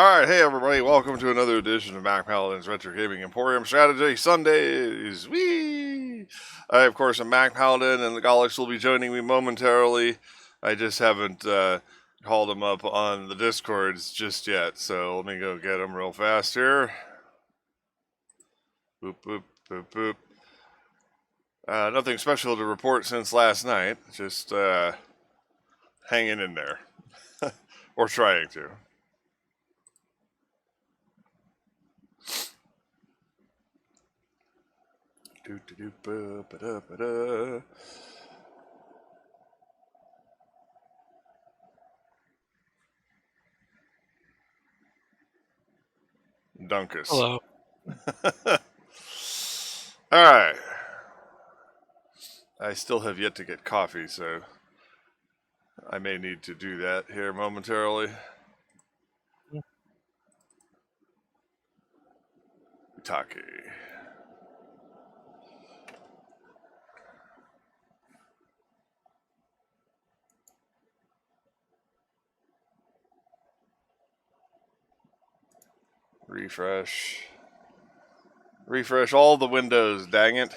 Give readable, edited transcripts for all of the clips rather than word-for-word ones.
Alright, hey everybody, welcome to another edition of Mac Paladin's Retro Gaming Emporium Strategy Sundays. Whee! I, of course, am Mac Paladin, and the Golics will be joining me momentarily. I just haven't called them up on the Discords just yet, so let me go get them real fast here. Boop, boop, boop, boop. Nothing special to report since last night, just hanging in there. Or trying to. Dunkus. Hello. Alright. I still have yet to get coffee, so I may need to do that here momentarily. Utake. Refresh. Refresh all the windows, dang it.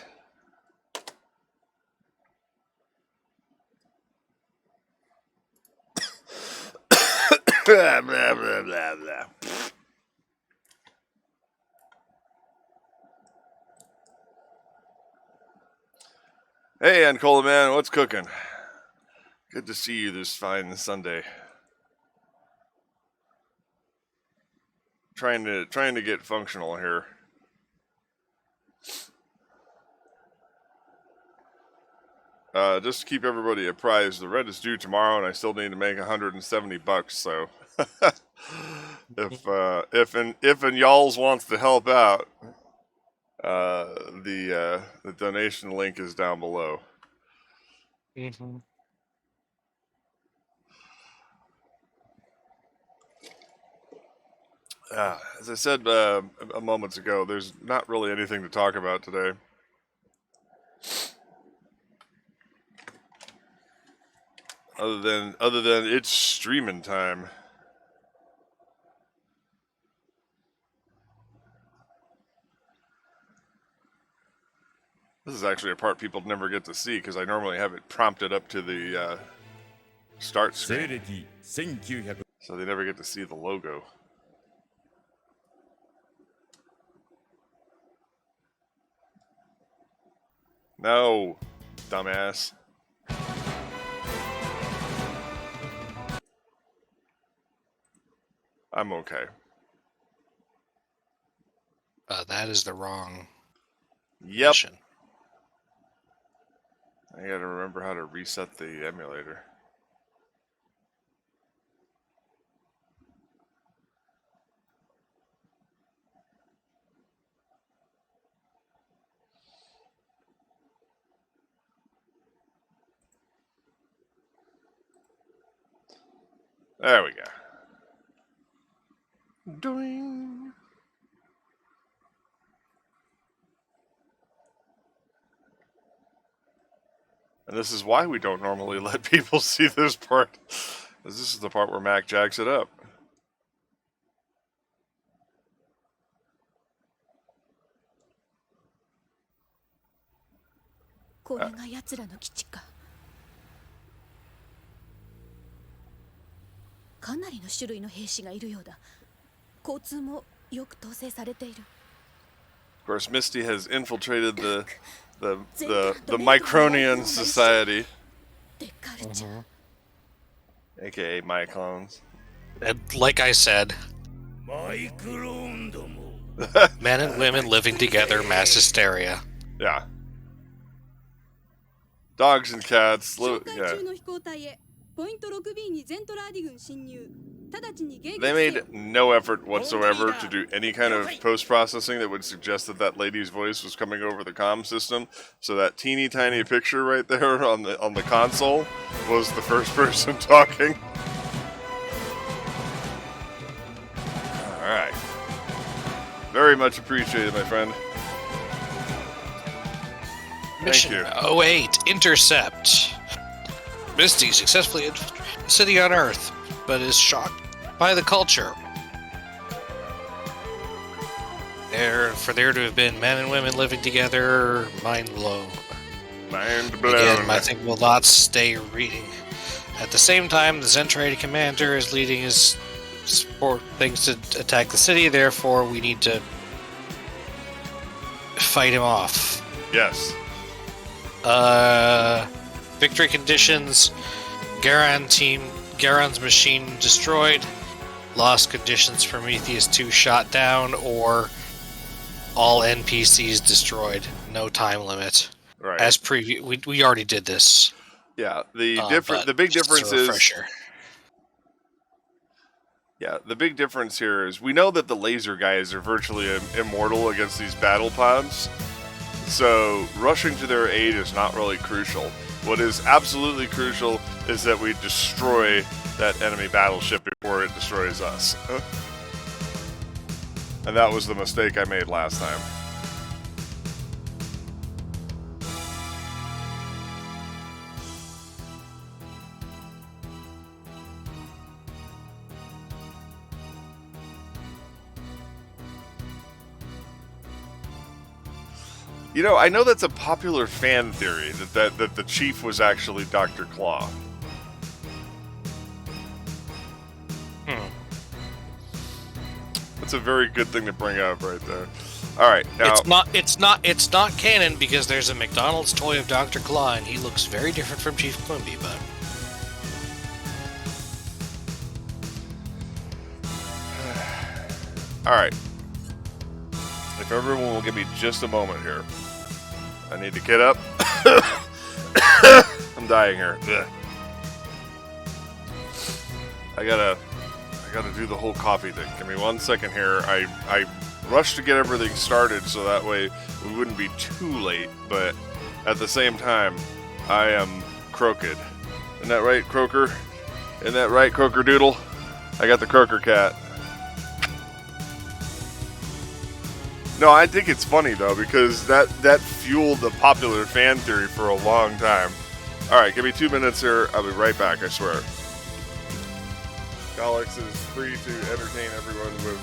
Blah, blah, blah, blah, blah. Hey, Ancola man, what's cooking? Good to see you this fine Sunday. Trying to get functional here. Just to keep everybody apprised, the rent is due tomorrow, and I still need to make $170. So, if y'all's wants to help out, the donation link is down below. Mm-hmm. As I said a moments ago, there's not really anything to talk about today. Other than it's streaming time. This is actually a part people never get to see because I normally have it prompted up to the start screen. So they never get to see the logo. No, dumbass. I'm okay. That is the wrong Yep. mission. I gotta remember how to reset the emulator. There we go. Doing. And this is why we don't normally let people see this part. This is the part where Mac jacks it up. Of course, Misty has infiltrated the Micronian society, aka my clones. And like I said, men and women living together, mass hysteria. Yeah. Dogs and cats. Yeah. They made no effort whatsoever to do any kind of post-processing that would suggest that lady's voice was coming over the comm system. So that teeny tiny picture right there on the console was the first person talking. All right. Very much appreciated, my friend. Mission Thank you. 08, Intercept. Misty successfully infiltrated the city on Earth, but is shocked by the culture. For there to have been men and women living together, mind blown. Mind blown. Again, my thing will not stay reading. At the same time, the Zentradi commander is leading his support things to attack the city, therefore we need to fight him off. Yes. Victory conditions, Garon's machine destroyed, lost conditions, Prometheus 2 shot down, or all NPCs destroyed. No time limit. Right. As we already did this. Yeah, the big difference is... Yeah, the big difference here is we know that the laser guys are virtually immortal against these battle pods, so rushing to their aid is not really crucial. What is absolutely crucial is that we destroy that enemy battleship before it destroys us. And that was the mistake I made last time. You know, I know that's a popular fan theory, that the chief was actually Dr. Claw. That's a very good thing to bring up right there. All right, now it's not canon because there's a McDonald's toy of Dr. Claw and he looks very different from Chief Quimby, but all right. If everyone will give me just a moment here. I need to get up. I'm dying here. Ugh. I gotta do the whole coffee thing. Give me 1 second here. I rushed to get everything started so that way we wouldn't be too late, but at the same time, I am croaked. Isn't that right, Croaker? Isn't that right, Croaker Doodle? I got the Croaker cat. No, I think it's funny though, because that fueled the popular fan theory for a long time. Alright, give me 2 minutes here. I'll be right back, I swear. Galax is free to entertain everyone with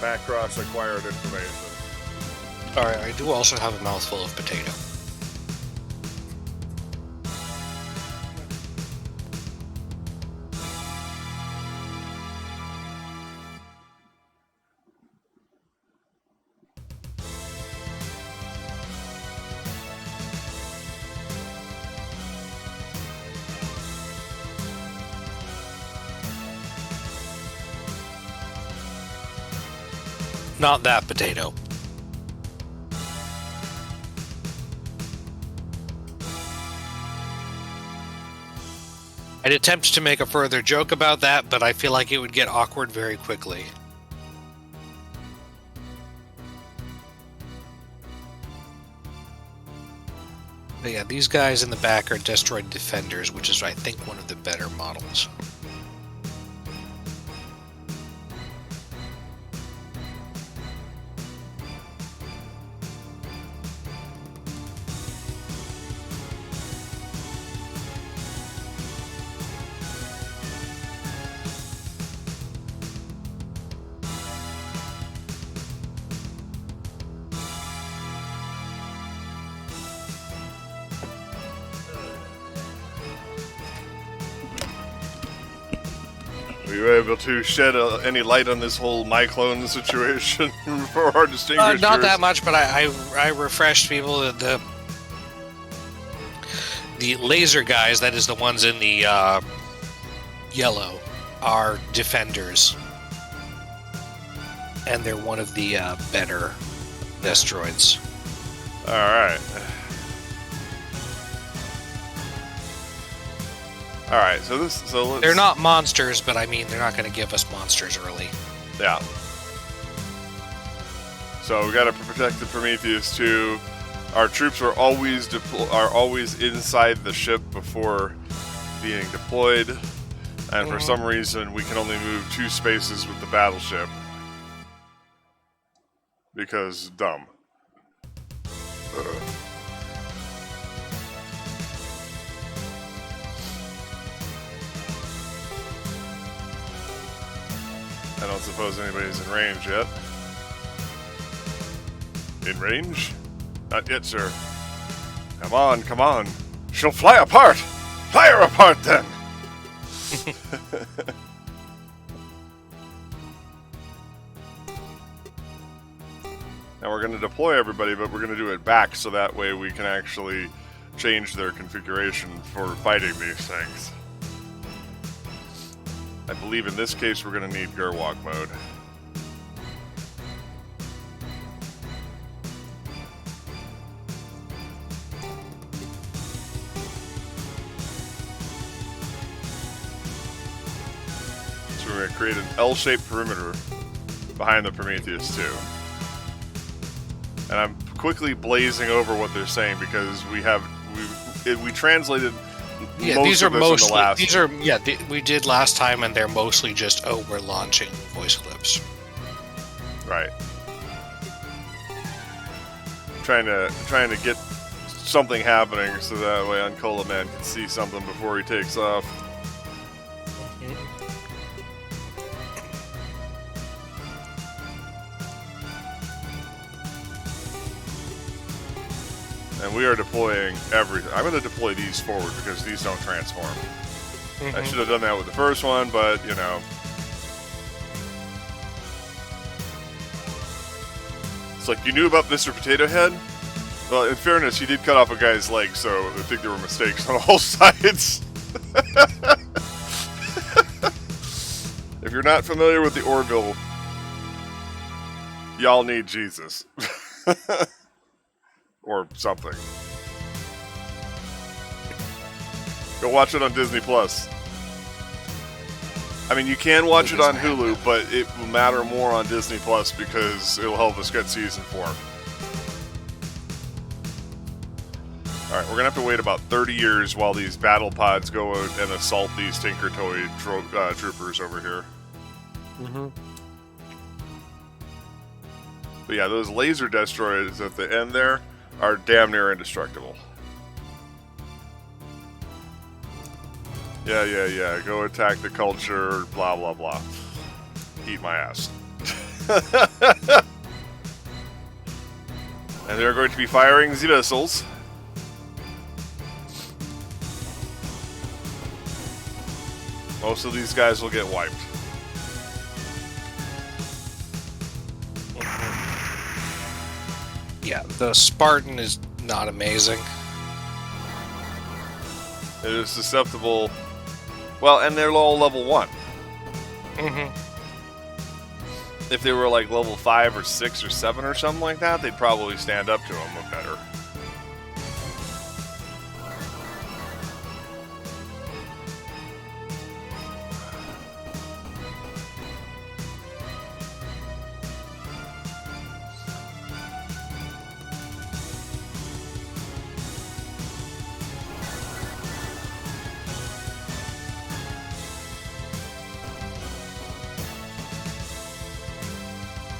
Macross acquired information. alright, I do also have a mouthful of potato. Not that potato. I'd attempt to make a further joke about that, but I feel like it would get awkward very quickly. But yeah, these guys in the back are Destroyed Defenders, which is, I think, one of the better models. Were you able to shed any light on this whole my clone situation for our distinguished Not viewers? that much, but I refreshed people that the laser guys, that is the ones in the yellow, are defenders. And they're one of the better destroids. Alright. Alright, so let's... They're not monsters, but I mean, they're not going to give us monsters early. Yeah. So we gotta protect the Prometheus 2. Our troops are always inside the ship before being deployed. And for some reason, we can only move 2 spaces with the battleship. Because dumb. I don't suppose anybody's in range yet. In range? Not yet, sir. Come on, come on. She'll fly apart! Fly her apart, then! Now we're going to deploy everybody, but we're going to do it back so that way we can actually change their configuration for fighting these things. I believe in this case we're going to need Gerwalk mode. So we're going to create an L-shaped perimeter behind the Prometheus 2. And I'm quickly blazing over what they're saying because we translated these are most mostly of the last. these are we did last time, and they're mostly just we're launching voice clips. Right. Trying to get something happening so that way Uncola Man can see something before he takes off. And we are deploying everything. I'm going to deploy these forward because these don't transform. I should have done that with the first one, but, you know. It's like, you knew about Mr. Potato Head? Well, in fairness, he did cut off a guy's leg, so I think there were mistakes on all sides. If you're not familiar with the Orville, y'all need Jesus. Or something. Go watch it on Disney Plus. I mean, you can watch it on Hulu, but it will matter more on Disney Plus because it'll help us get season 4. Alright, we're gonna have to wait about 30 years while these battle pods go and assault these Tinker Toy troopers over here. But yeah, those laser destroyers at the end there are damn near indestructible. Yeah. Go attack the culture, blah, blah, blah. Eat my ass. And they're going to be firing the missiles. Most of these guys will get wiped. Yeah, the Spartan is not amazing. It is susceptible. Well, and they're all level 1. If they were like level 5 or 6 or 7 or something like that, they'd probably stand up to them better.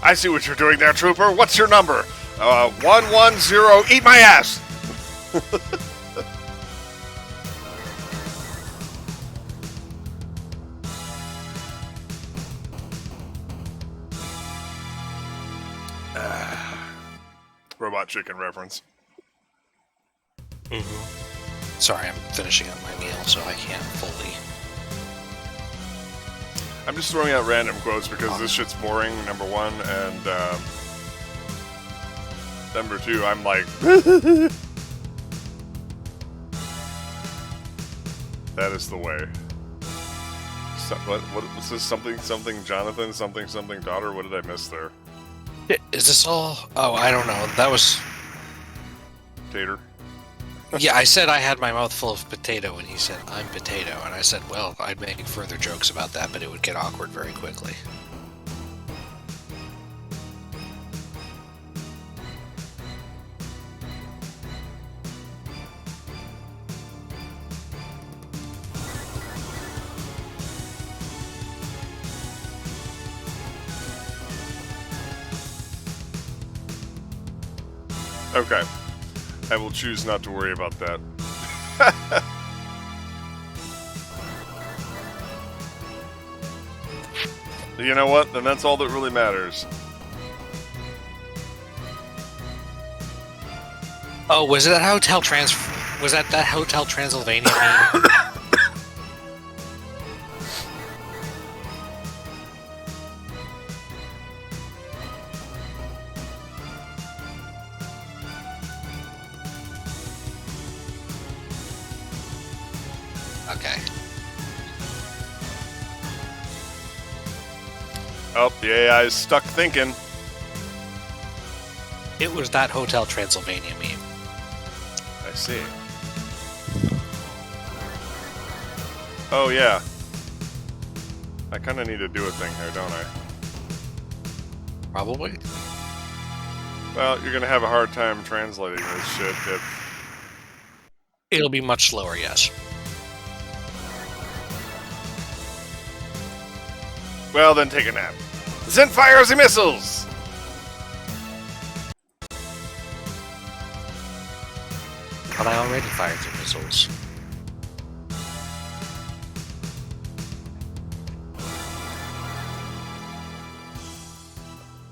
I see what you're doing there, Trooper. What's your number? 110. Eat my ass! Robot Chicken reference. Sorry, I'm finishing up my meal, so I can't fully. I'm just throwing out random quotes because this shit's boring, number 1, and number 2, I'm like, that is the way. What was this? Something Jonathan, something daughter? What did I miss there? Is this all? Oh, I don't know. That was... Tater? Yeah, I said I had my mouth full of potato, and he said, I'm potato. And I said, well, I'd make further jokes about that, but it would get awkward very quickly. Okay. I will choose not to worry about that. You know what? Then that's all that really matters. Oh, was it that Hotel Trans? Was that Hotel Transylvania meme? Okay. Oh, the AI is stuck thinking. It was that Hotel Transylvania meme. I see. Oh, yeah. I kind of need to do a thing here, don't I? Probably. Well, you're going to have a hard time translating this shit if... It'll be much slower, yes. Well, then take a nap. Send fires and missiles! But I already fired the missiles.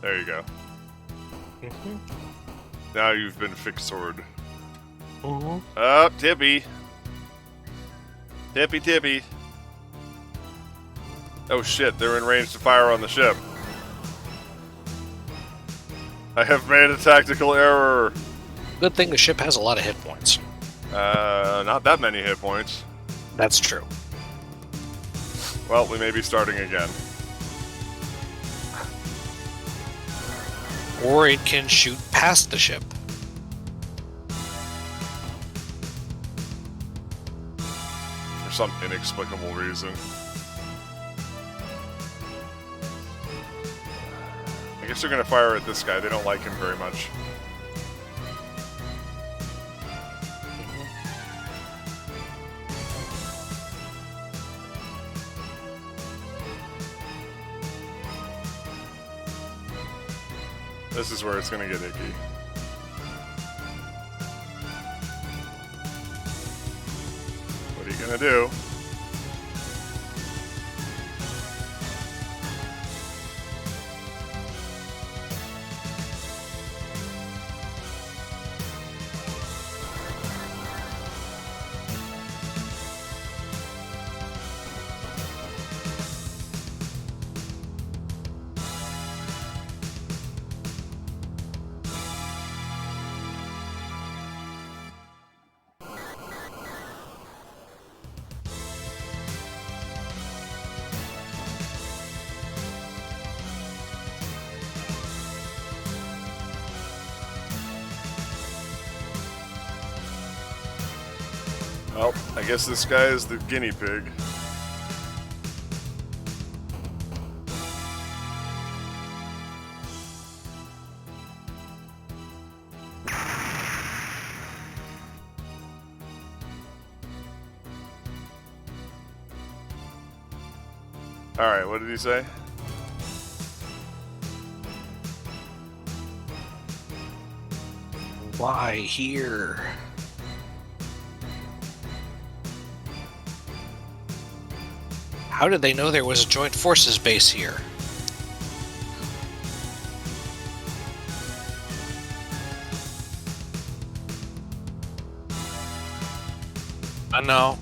There you go. Now you've been fixored. Oh, Tippy. Tippy, Tippy. Oh shit, they're in range to fire on the ship. I have made a tactical error. Good thing the ship has a lot of hit points. Not that many hit points. That's true. Well, we may be starting again. Or it can shoot past the ship. For some inexplicable reason. I guess they're gonna fire at this guy. They don't like him very much. This is where it's gonna get icky. What are you gonna do? Well, I guess this guy is the guinea pig. Alright, what did he say? Why here? How did they know there was a joint forces base here? I know.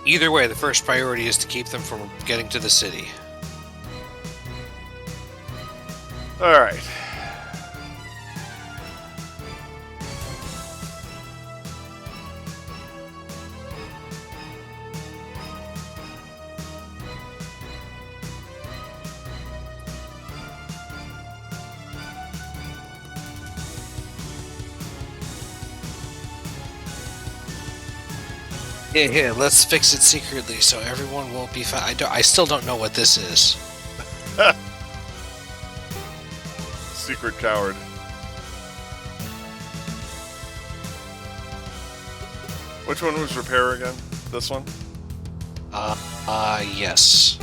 Either way, the first priority is to keep them from getting to the city. Alright. Yeah, let's fix it secretly so everyone won't be found. I still don't know what this is. Secret coward. Which one was repair again? This one? Yes.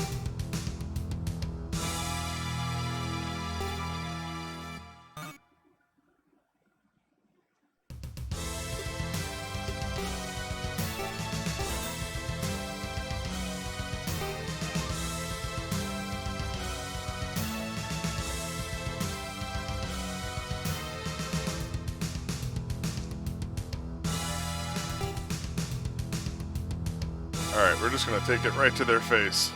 Alright, we're just gonna take it right to their face.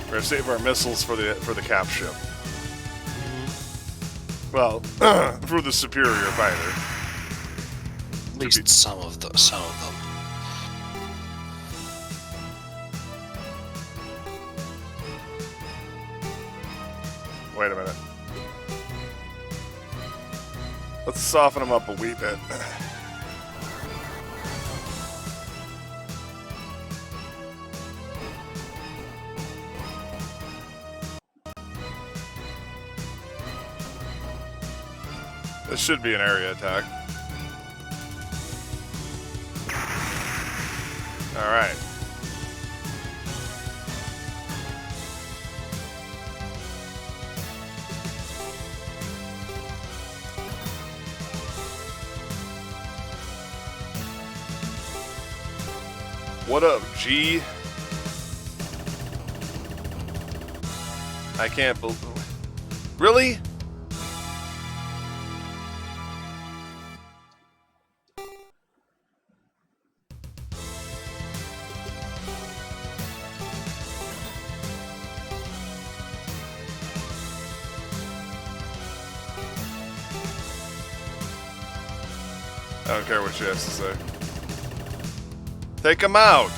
We're gonna save our missiles for the cap ship. Well, for the superior fighter. At least some of them. Wait a minute. Let's soften them up a wee bit. This should be an area attack. Alright. What up, G? I can't believe... Really? I don't care what she has to say. Take him out!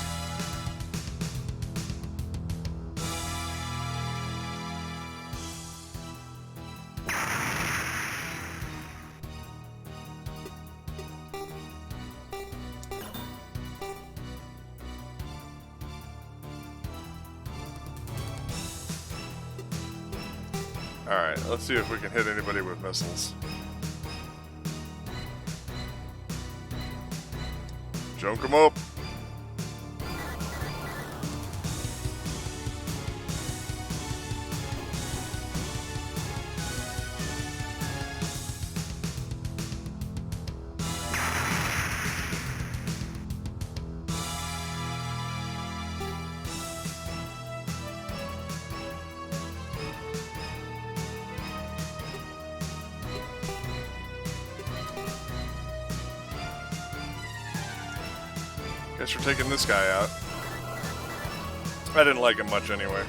Alright, let's see if we can hit anybody with missiles. Junk him up! Guess we're taking this guy out. I didn't like him much anyway.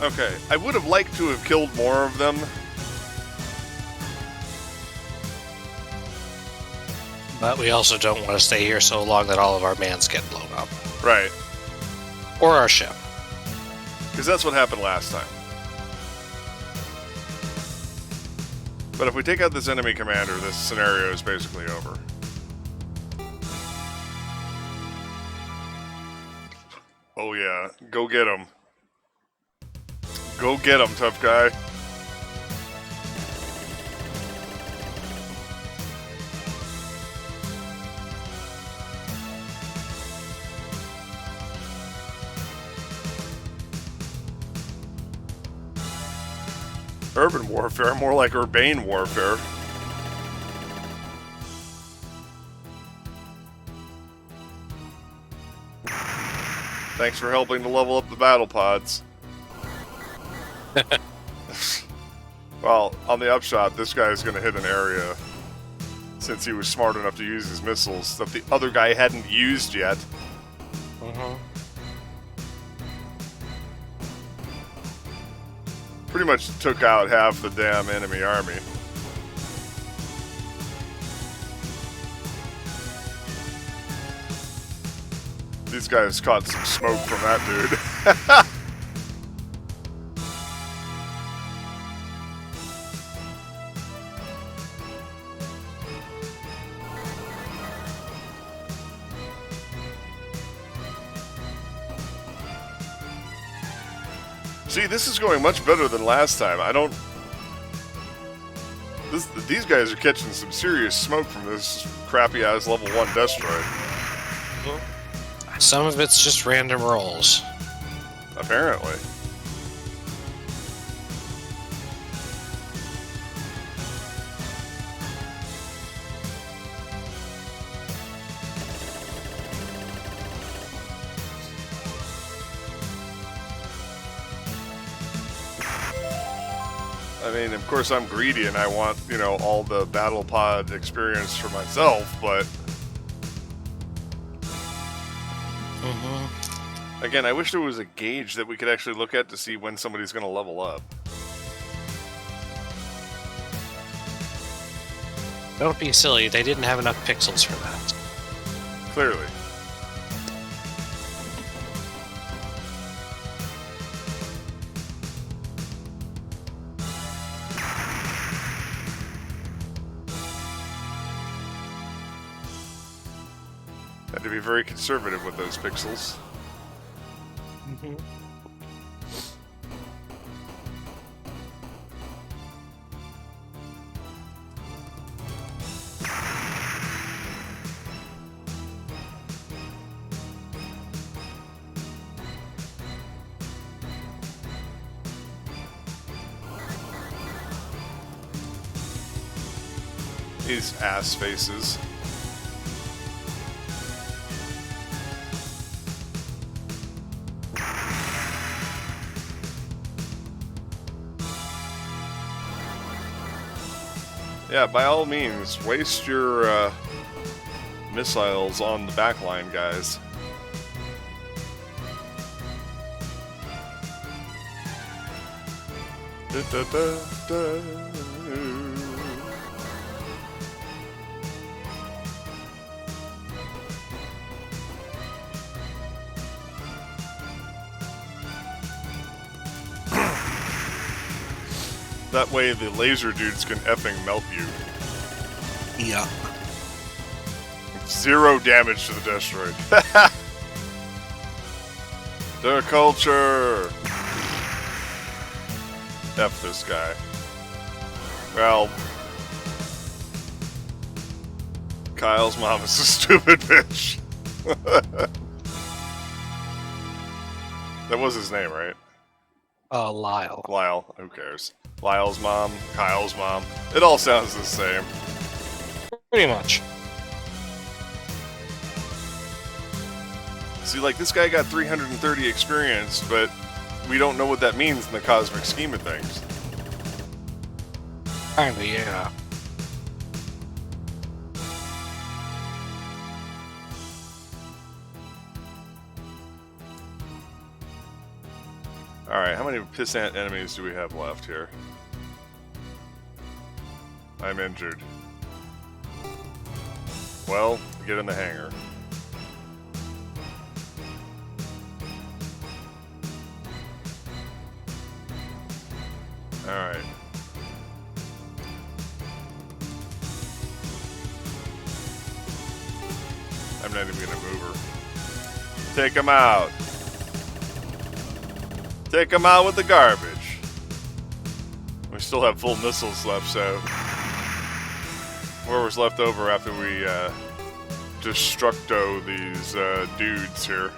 Okay, I would have liked to have killed more of them. But we also don't want to stay here so long that all of our mans get blown up. Right. Or our ship. Because that's what happened last time. But if we take out this enemy commander, this scenario is basically over. Oh yeah, go get him. Go get him, tough guy. Urban warfare, more like urbane warfare. Thanks for helping to level up the battle pods. Well, on the upshot, this guy is going to hit an area, since he was smart enough to use his missiles, that the other guy hadn't used yet. Pretty much took out half the damn enemy army. These guys caught some smoke from that dude. See, this is going much better than last time. I don't... These guys are catching some serious smoke from this crappy-ass level 1 Destroid. Some of it's just random rolls. Apparently. I mean, of course I'm greedy and I want, you know, all the battle pod experience for myself, but... Again, I wish there was a gauge that we could actually look at to see when somebody's going to level up. Don't be silly, they didn't have enough pixels for that. Clearly. Had to be very conservative with those pixels. These ass faces. Yeah, by all means, waste your missiles on the backline, guys. Da, da, da, da. That way the laser dudes can effing melt you. Yeah. 0 damage to the Destroid. Their culture! F this guy. Well... Kyle's mom is a stupid bitch. That was his name, right? Lyle. Lyle, who cares? Lyle's mom, Kyle's mom. It all sounds the same. Pretty much. See, like, this guy got 330 experience, but we don't know what that means in the cosmic scheme of things. Kinda, yeah. Alright, how many pissant enemies do we have left here? I'm injured. Well, get in the hangar. Alright. I'm not even gonna move her. Take him out! Take him out with the garbage. We still have full missiles left, so... Whatever's left over after we, destructo these, dudes here.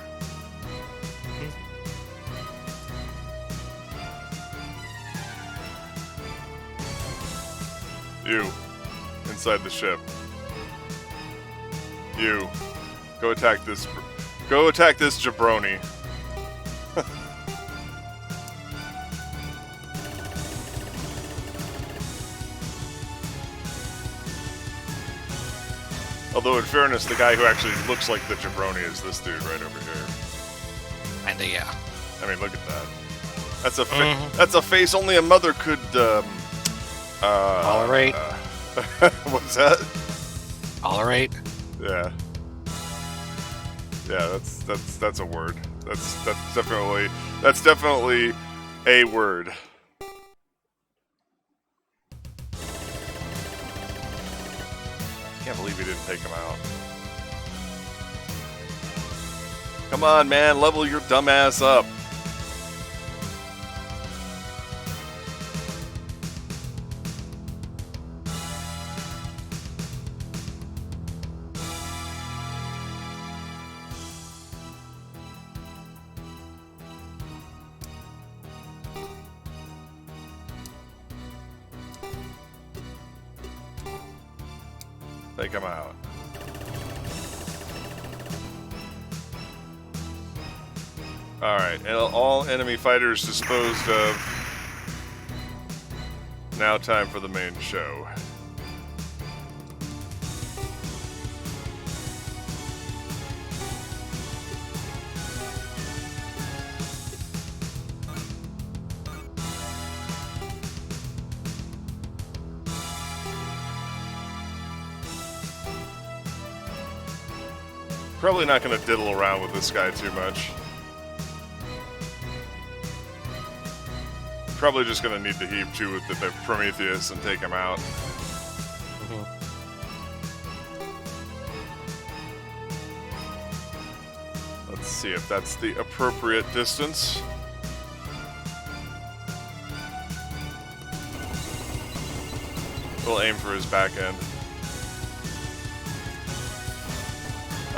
You. Inside the ship. You. Go attack this... Go attack this jabroni. Although, in fairness, the guy who actually looks like the jabroni is this dude right over here. Kinda, yeah. I mean, look at that. That's a that's a face only a mother could Tolerate. What's that? Tolerate. Yeah. Yeah, that's a word. That's definitely a word. Can't believe he didn't take him out. Come on, man, level your dumb ass up. Take him out. Alright, all enemy fighters disposed of. Now time for the main show. Probably not going to diddle around with this guy too much. Probably just going to need to heave 2 with the Prometheus and take him out. Let's see if that's the appropriate distance. We'll aim for his back end.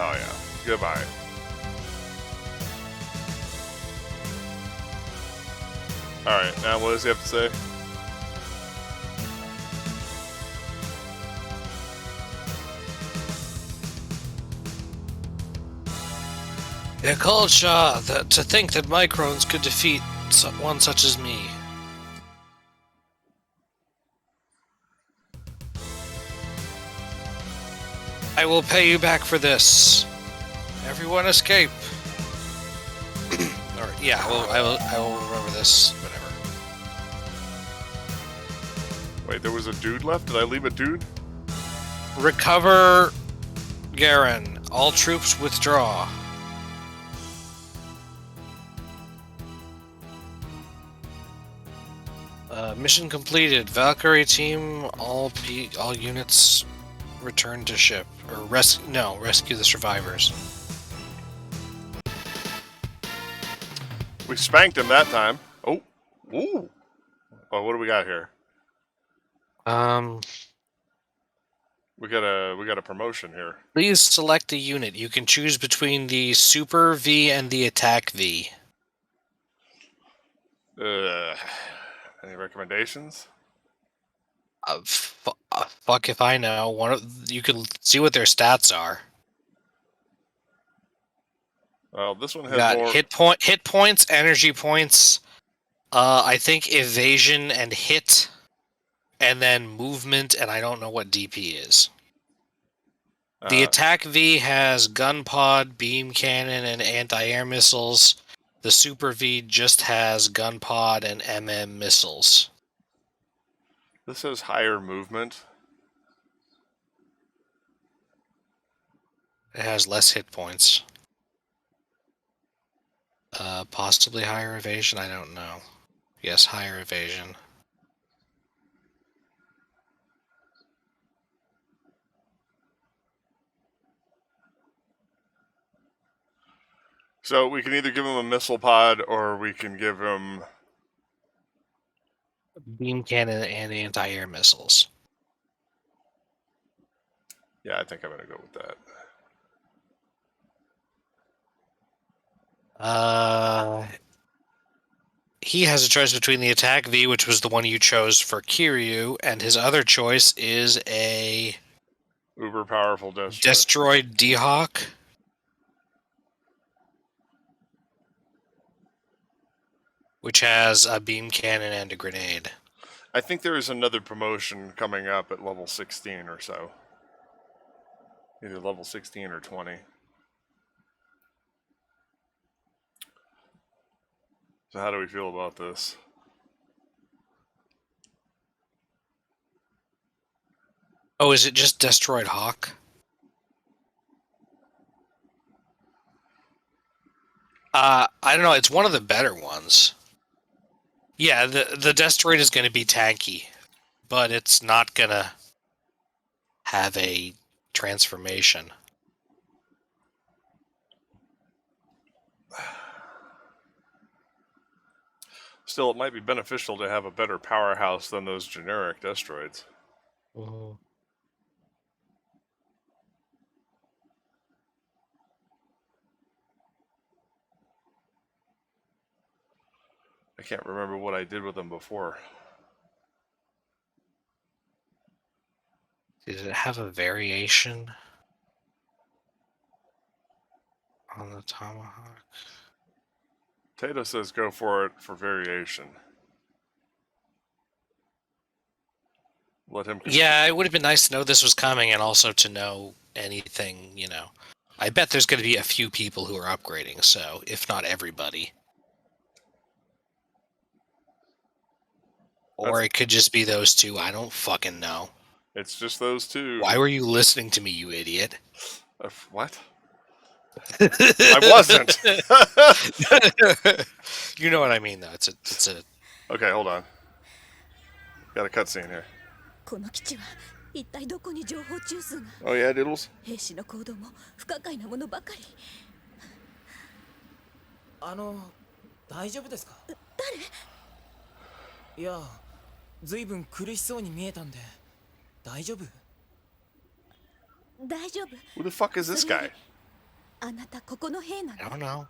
Oh yeah, goodbye. Alright, now what does he have to say? It called Shah to think that Microns could defeat one such as me. I will pay you back for this. Everyone escape. Or yeah, I will remember this. Whatever. Wait, there was a dude left? Did I leave a dude? Recover Garen. All troops withdraw. Mission completed. Valkyrie team, all units return to ship. Or rescue the survivors. We spanked him that time. Oh, ooh. Oh, what do we got here? We got a promotion here. Please select a unit. You can choose between the Super V and the Attack V. Any recommendations? Fuck if I know. You can see what their stats are. Well, this one has Got more hit points, energy points. I think evasion and hit, and then movement, and I don't know what DP is. The Attack V has gun pod, beam cannon, and anti-air missiles. The Super V just has gun pod and MM missiles. This has higher movement. It has less hit points. Possibly higher evasion, I don't know. Yes, higher evasion. So we can either give him a missile pod or we can give him Beam cannon and anti-air missiles. Yeah, I think I'm going to go with that. He has a choice between the Attack V, which was the one you chose for Kiryu, and his other choice is a Uber powerful Destroyed D-Hawk. Which has a beam cannon and a grenade. I think there is another promotion coming up at level 16 or so. Either level 16 or 20. So how do we feel about this? Oh, is it just Destroyed Hawk? I don't know. It's one of the better ones. Yeah, the Destroyed is going to be tanky, but it's not going to have a transformation. Still, it might be beneficial to have a better powerhouse than those generic Destroids. Mm-hmm. I can't remember what I did with them before. Does it have a variation on the tomahawk? Tato says go for it for variation. Let him. Yeah, it would have been nice to know this was coming and also to know anything, you know. I bet there's going to be a few people who are upgrading, so if not everybody. Or it could just be those two. I don't fucking know. It's just those two. Why were you listening to me, you idiot? What? I wasn't. You know what I mean, though. It's a. Okay, hold on. Got a cutscene here. この基地は一体どこに情報中枢が Oh yeah, Diddles? 兵士の行動も不可解なものばかり大丈夫ですか誰いやずいぶん苦しそうに見えたんで大丈夫大丈夫 Who the fuck is this guy? あなたここの兵な I の don't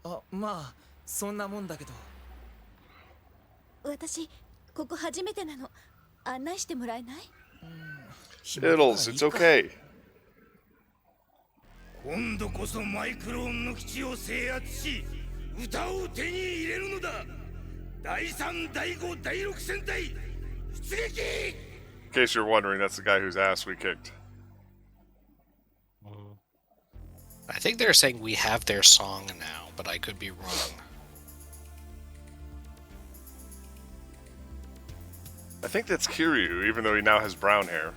know. まあそんなもんだけど私ここ初めてなの案内してもらえない Diddles, it's okay. 今度こそマイクローンの基地を制圧し歌を手に入れるのだ第3第5第6戦隊出撃 In case you're wondering, that's the guy whose ass we kicked. I think they're saying we have their song now, but I could be wrong. I think that's Kiryu, even though he now has brown hair.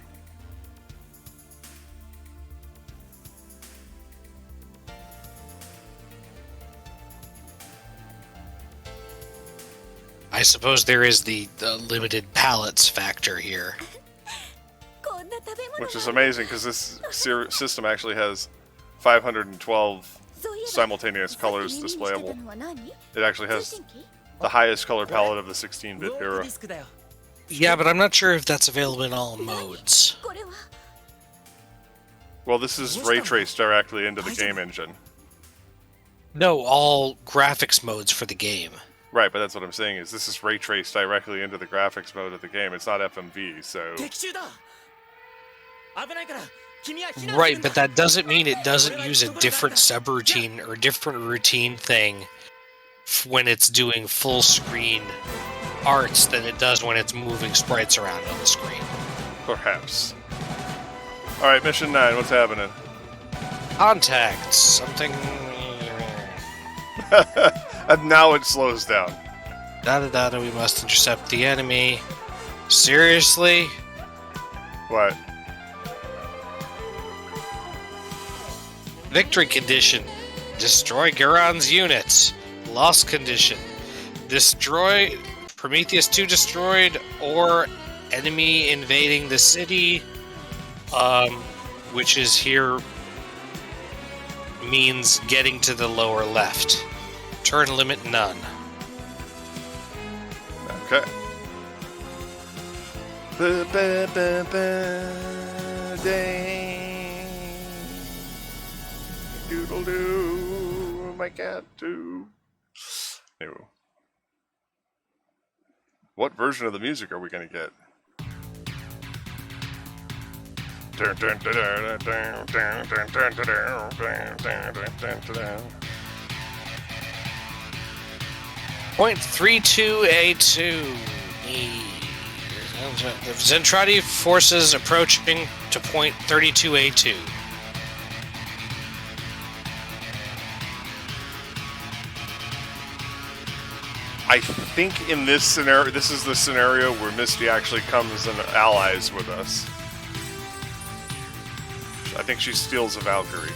I suppose there is the limited palettes factor here. こんな食べ物 Which is amazing, because this system actually has 512 simultaneous colors displayable. It actually has the highest color palette of the 16-bit ロープ era. ディスクだよ Yeah, but I'm not sure if that's available in all modes. これは Well, this is ray traced directly into the game engine. No, all graphics modes for the game. Right, but that's what I'm saying is this is ray traced directly into the graphics mode of the game. It's not FMV, so 敵中だ危ないから君は避難するんだ Right, but that doesn't mean it doesn't use a different subroutine or different routine thing when it's doing full screen arts than it does when it's moving sprites around on the screen. perhaps. All right, mission 9. What's happening? Contacts, something. And now it slows down. Da. We must intercept the enemy. Seriously? What? Victory condition. Destroy Garon's units. Loss condition. Destroy Prometheus 2 destroyed or enemy invading the city. Which is here means getting to the lower left. Turn limit none. Okay. Dang. Doodle doo, my cat too. Ew. What version of the music are we gonna get? Point 32A2. The Zentradi forces approaching to point 32A2. I think in this scenario, this is the scenario where Misty actually comes and allies with us. I think she steals a Valkyrie.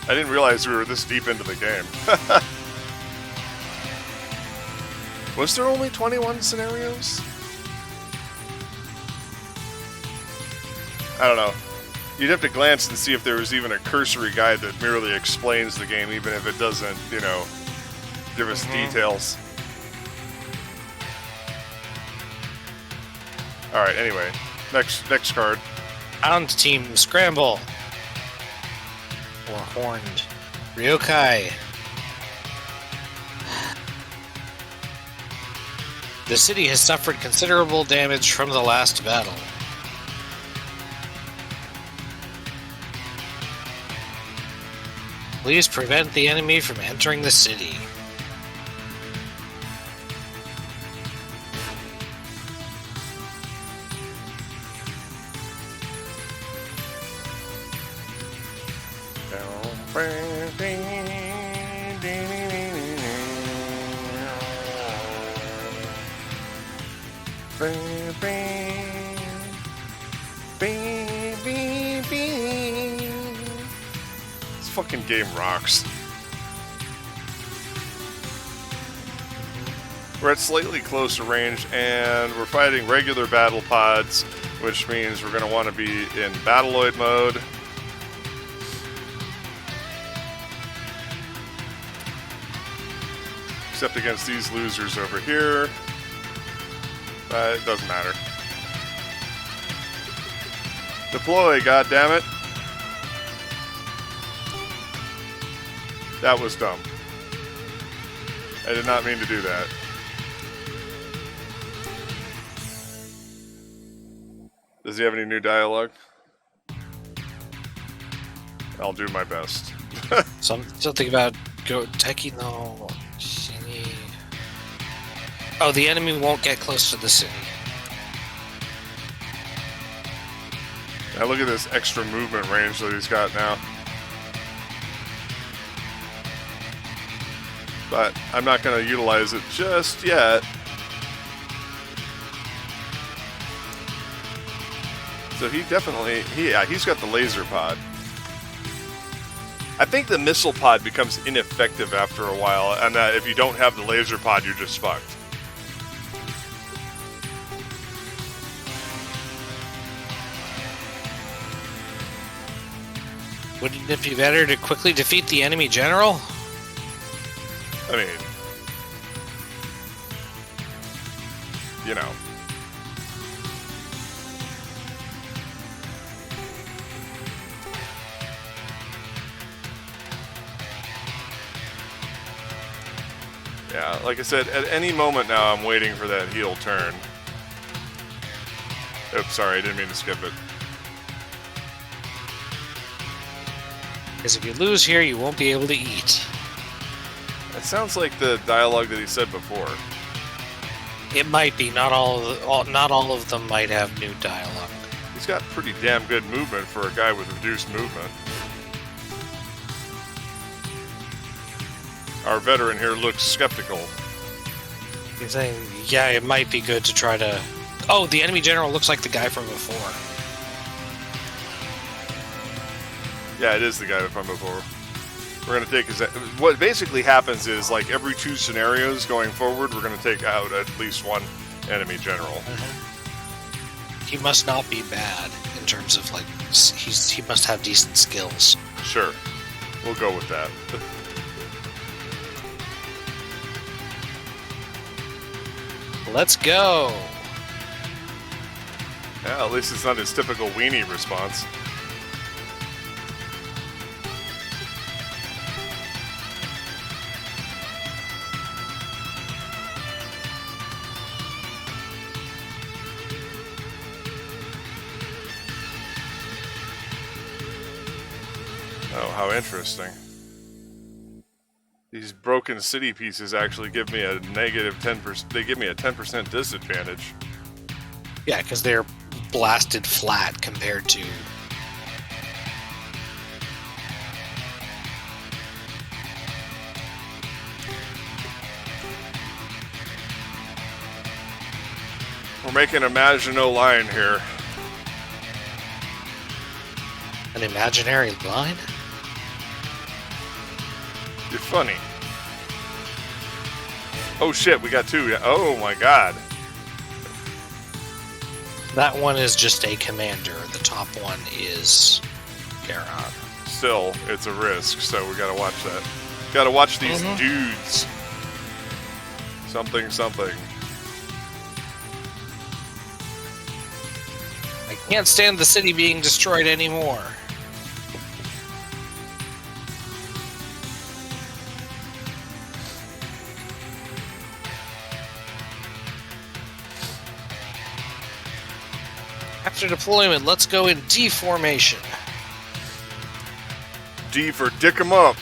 I didn't realize we were this deep into the game. Was there only 21 scenarios? I don't know. You'd have to glance and see if there was even a cursory guide that merely explains the game, even if it doesn't, you know, give us details. Alright, anyway. Next card. Hound team scramble. Or horned. Ryokai. The city has suffered considerable damage from the last battle. Please prevent the enemy from entering the city. This fucking game rocks. We're at slightly closer range, and we're fighting regular battle pods, which means we're going to want to be in Battleoid mode. Except against these losers over here. But it doesn't matter. Deploy, goddammit. That was dumb. I did not mean to do that. Does he have any new dialogue? I'll do my best. Something about Teki no Shini. Oh, the enemy won't get close to the city. Now look at this extra movement range that he's got now. But I'm not going to utilize it just yet. So he definitely, he's got the laser pod. I think the missile pod becomes ineffective after a while, and that if you don't have the laser pod, you're just fucked. Wouldn't it be better to quickly defeat the enemy general? I mean, you know. Yeah, like I said, at any moment now I'm waiting for that heel turn. Oops, sorry, I didn't mean to skip it. Because if you lose here, you won't be able to eat. It sounds like the dialogue that he said before. It might be. Not all of them might have new dialogue. He's got pretty damn good movement for a guy with reduced movement. Our veteran here looks skeptical. He's saying, yeah, it might be good to try to... Oh, the enemy general looks like the guy from before. Yeah, it is the guy from before. We're going to take his... What basically happens is, like, every 2 scenarios going forward, we're going to take out at least one enemy general. He must not be bad in terms of, like, he must have decent skills. Sure. We'll go with that. Let's go! Yeah, at least it's not his typical weenie response. Oh, how interesting. These broken city pieces actually give me a negative 10%. They give me a 10% disadvantage. Yeah, because they're blasted flat compared to... We're making a Maginot Line here. An imaginary line? You're funny. Oh shit, we got 2. Oh my god. That one is just a commander. The top one is Garon. Still, it's a risk, so we gotta watch that. Gotta watch these dudes. Something, something. I can't stand the city being destroyed anymore. After deployment, let's go in D formation. D for dick 'em up.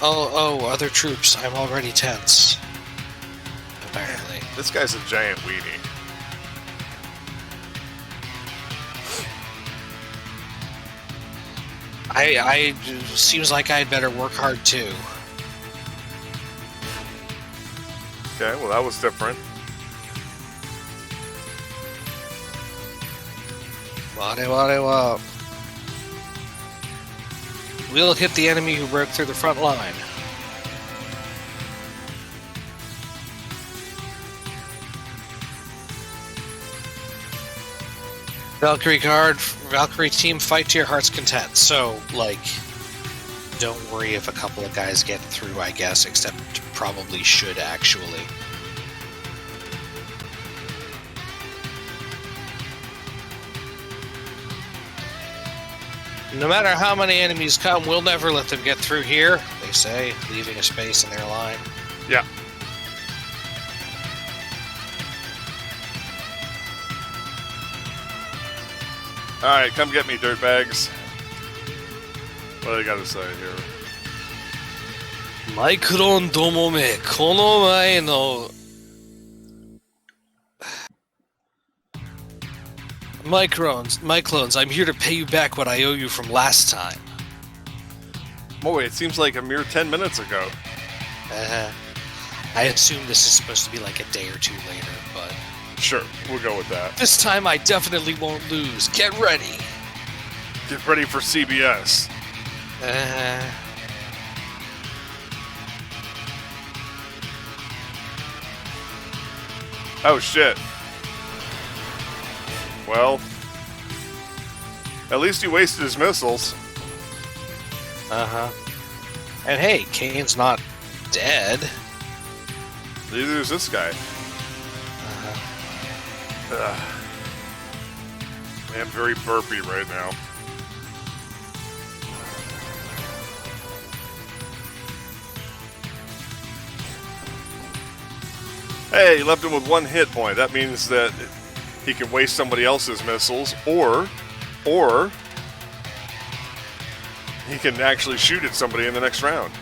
Oh, other troops. I'm already tense. Apparently. This guy's a giant weenie. I seems like I'd better work hard too. Okay, well that was different. Wah. We'll hit the enemy who broke through the front line. Valkyrie card, Valkyrie team, fight to your heart's content. So, like, don't worry if a couple of guys get through, I guess, except probably should actually. No matter how many enemies come, we'll never let them get through here, they say, leaving a space in their line. Yeah. Alright, come get me, dirtbags. What do they gotta say here? Micron domo me, kono mae no... Microns, I'm here to pay you back what I owe you from last time. Boy, it seems like a mere 10 minutes ago. I assume this is supposed to be like a day or two later, but... Sure, we'll go with that. This time I definitely won't lose. Get ready! Get ready for CBS. Oh shit. Well, at least he wasted his missiles. And hey, Kane's not dead. Neither is this guy. Man, very burpy right now. Hey, he left him with 1 hit point. That means that he can waste somebody else's missiles, or he can actually shoot at somebody in the next round.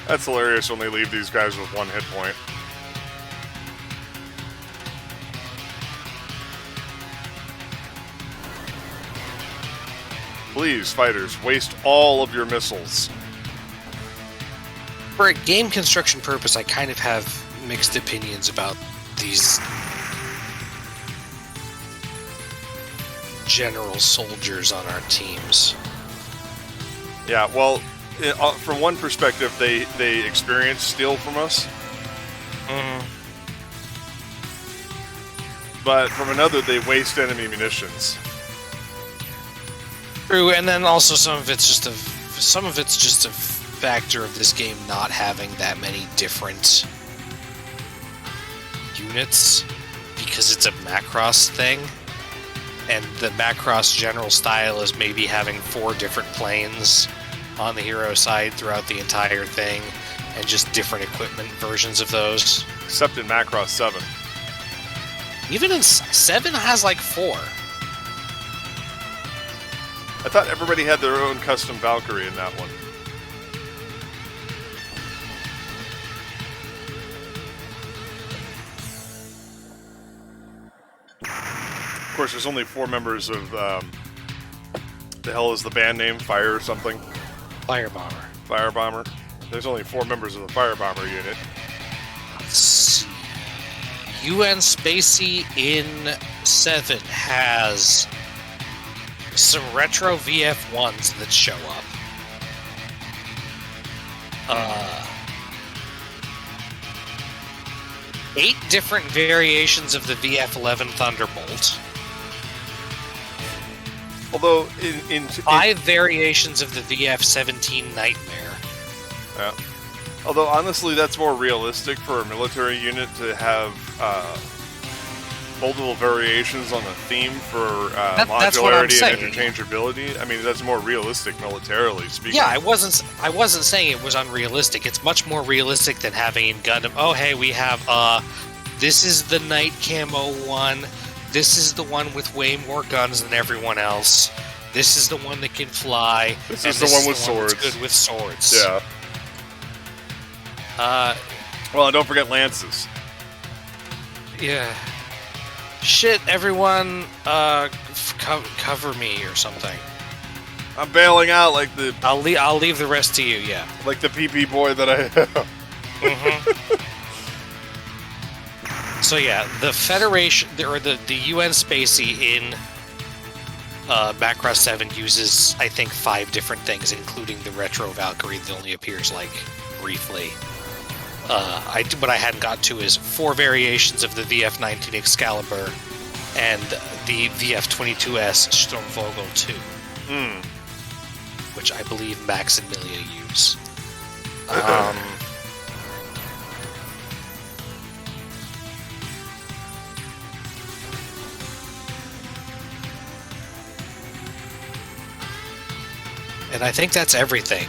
That's hilarious when they leave these guys with 1 hit point. Please, fighters, waste all of your missiles. For a game construction purpose, I kind of have mixed opinions about these general soldiers on our teams. Yeah, well, from one perspective, they experience steal from us. But from another, they waste enemy munitions. True, and then also some of it's just a factor of this game not having that many different units because it's a Macross thing, and the Macross general style is maybe having 4 different planes on the hero side throughout the entire thing, and just different equipment versions of those. Except in Macross 7. Even in 7 has like 4. I thought everybody had their own custom Valkyrie in that one. Of course, there's only 4 members of, the hell is the band name? Fire or something? Firebomber. Firebomber. There's only 4 members of the Firebomber unit. Let's see. UN Spacey in 7 has some retro VF1s that show up. 8 different variations of the VF-11 Thunderbolt. Although, in 5 variations of the VF-17 Nightmare. Yeah. Although, honestly, that's more realistic for a military unit to have multiple variations on the theme for That's what I'm modularity saying. and interchangeability. I mean, that's more realistic militarily speaking. Yeah, I wasn't saying it was unrealistic. It's much more realistic than having Gundam. Oh, hey, we have this is the night camo one. This is the one with way more guns than everyone else. This is the one that can fly. This is the one with swords. That's good with swords. Yeah. Well, and don't forget lances. Yeah. Shit, everyone, cover me or something. I'm bailing out like the I'll leave the rest to you. Yeah. like the PP boy that I am. So yeah, the Federation or the UN Spacey in Macross 7 uses, I think, 5 different things, including the Retro Valkyrie that only appears like briefly. What I hadn't got to is 4 variations of the VF-19 Excalibur and the VF-22S Sturmvogel 2, which I believe Max and Milia use. And I think that's everything.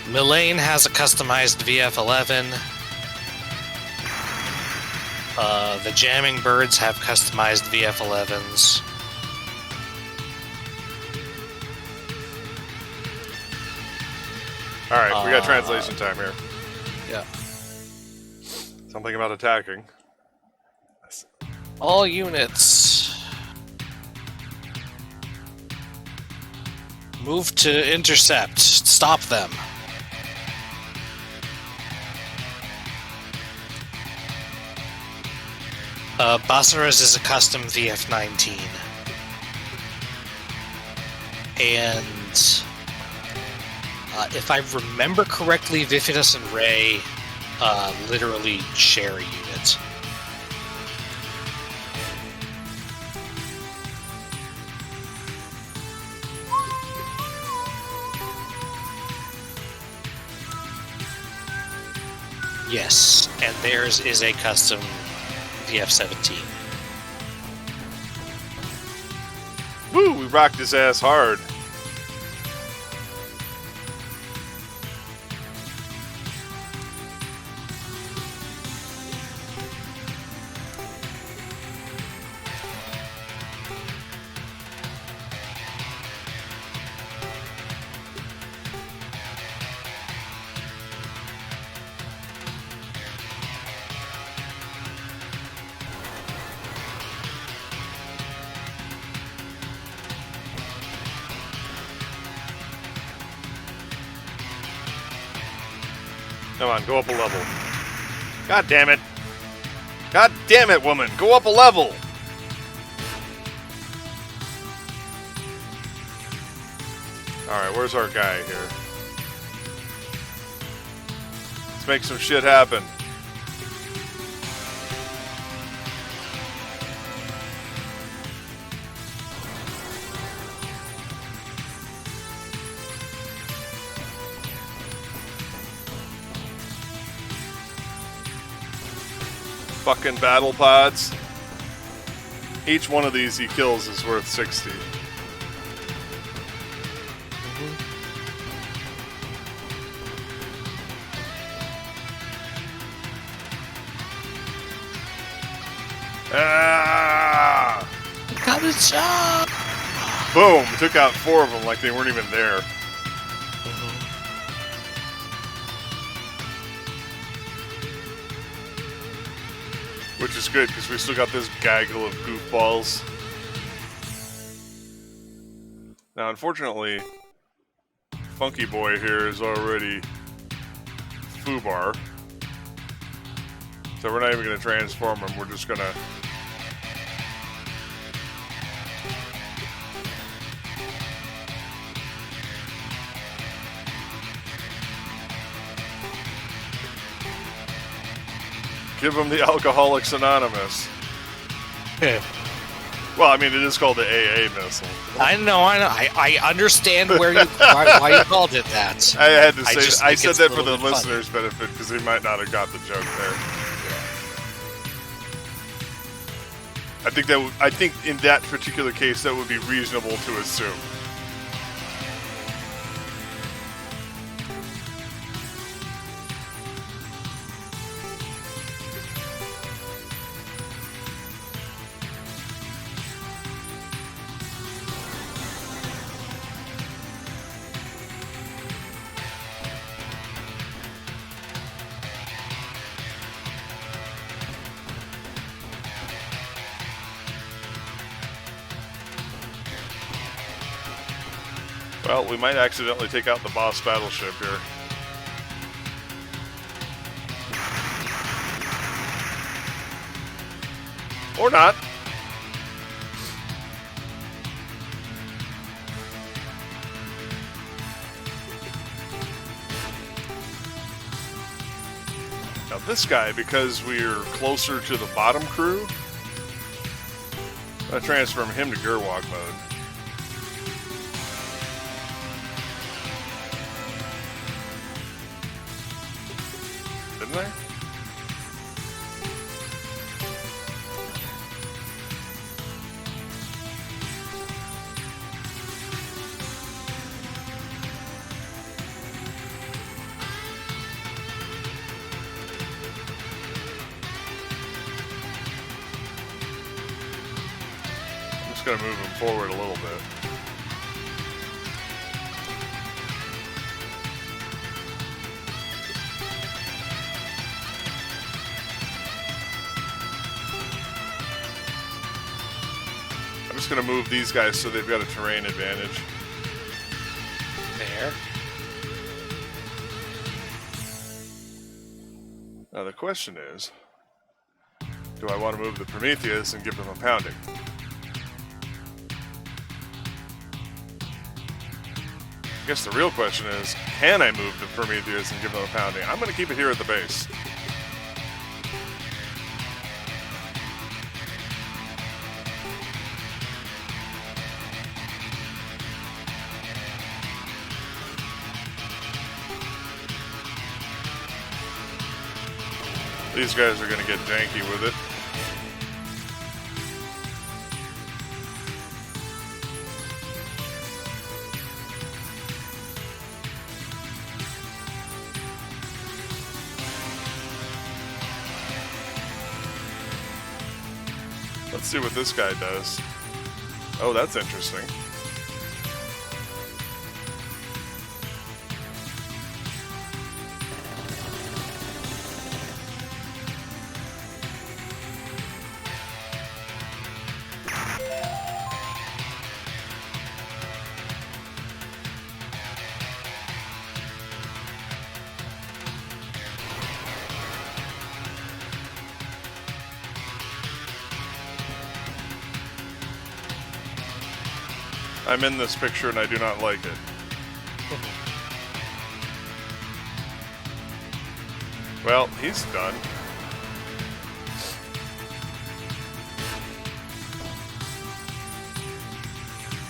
Milane has a customized VF-11. The Jamming Birds have customized VF-11s. Alright, we got translation time here. Yeah. Something about attacking. All units. Move to intercept. Stop them. Basara's is a custom VF-19. And if I remember correctly, Vifidus and Ray literally share a unit. Yes, and theirs is a custom VF-17. Woo! We rocked his ass hard. Come on, go up a level. God damn it. God damn it, woman. Go up a level. Alright, where's our guy here? Let's make some shit happen. Fucking battle pods. Each one of these he kills is worth 60. Ah! Got a job! Boom! Took out 4 of them like they weren't even there. Which is good, because we still got this gaggle of goofballs. Now, unfortunately, Funky Boy here is already Fubar. So we're not even going to transform him, we're just going to... give him the Alcoholics Anonymous. Well, I mean, it is called the AA missile. I know. I understand where you why you called it that. I had to I say, just I think said it's that a for the little bit funny. listeners' benefit because they might not have got the joke there. I think in that particular case, that would be reasonable to assume. Well, we might accidentally take out the boss battleship here. Or not. Now this guy, because we're closer to the bottom crew, I transform him to Gerwog mode. Didn't I? I'm just going to move him forward a little bit. I'm just going to move these guys so they've got a terrain advantage. There. Now the question is, do I want to move the Prometheus and give them a pounding? I guess the real question is, can I move the Prometheus and give them a pounding? I'm going to keep it here at the base. These guys are going to get janky with it. Let's see what this guy does. Oh, that's interesting. I'm in this picture and I do not like it. Well, he's done.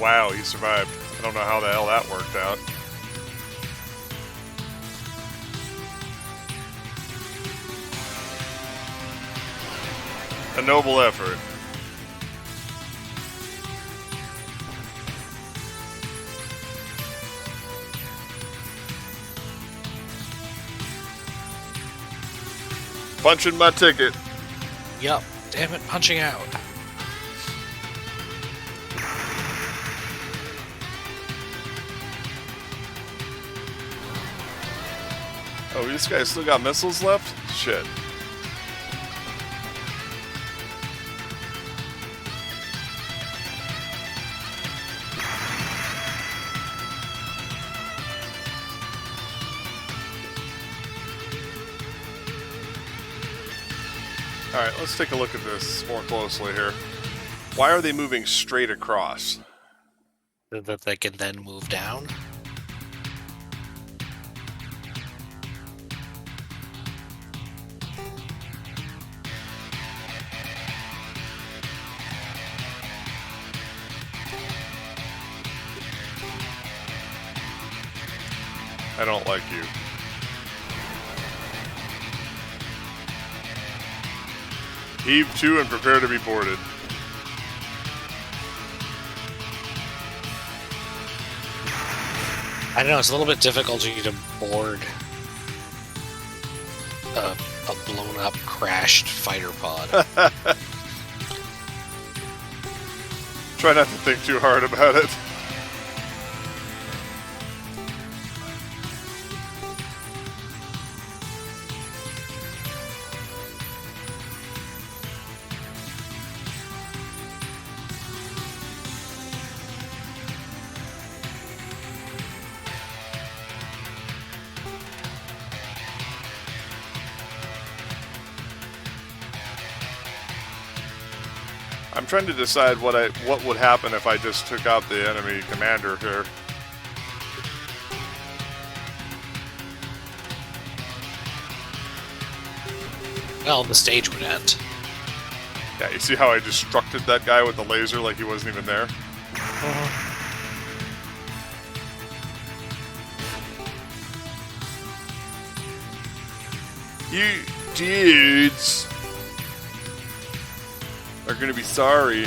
Wow, he survived. I don't know how the hell that worked out. A noble effort. Punching my ticket. Yup. Damn it, punching out. Oh, this guy's still got missiles left? Shit. Alright, let's take a look at this more closely here. Why are they moving straight across? So that they can then move down. I don't like you. Heave to and prepare to be boarded. I don't know, it's a little bit difficult for you to board a blown up, crashed fighter pod. Try not to think too hard about it. I'm trying to decide what would happen if I just took out the enemy commander here. Well, the stage would end. Yeah, you see how I destructed that guy with the laser like he wasn't even there? You dudes are gonna be sorry.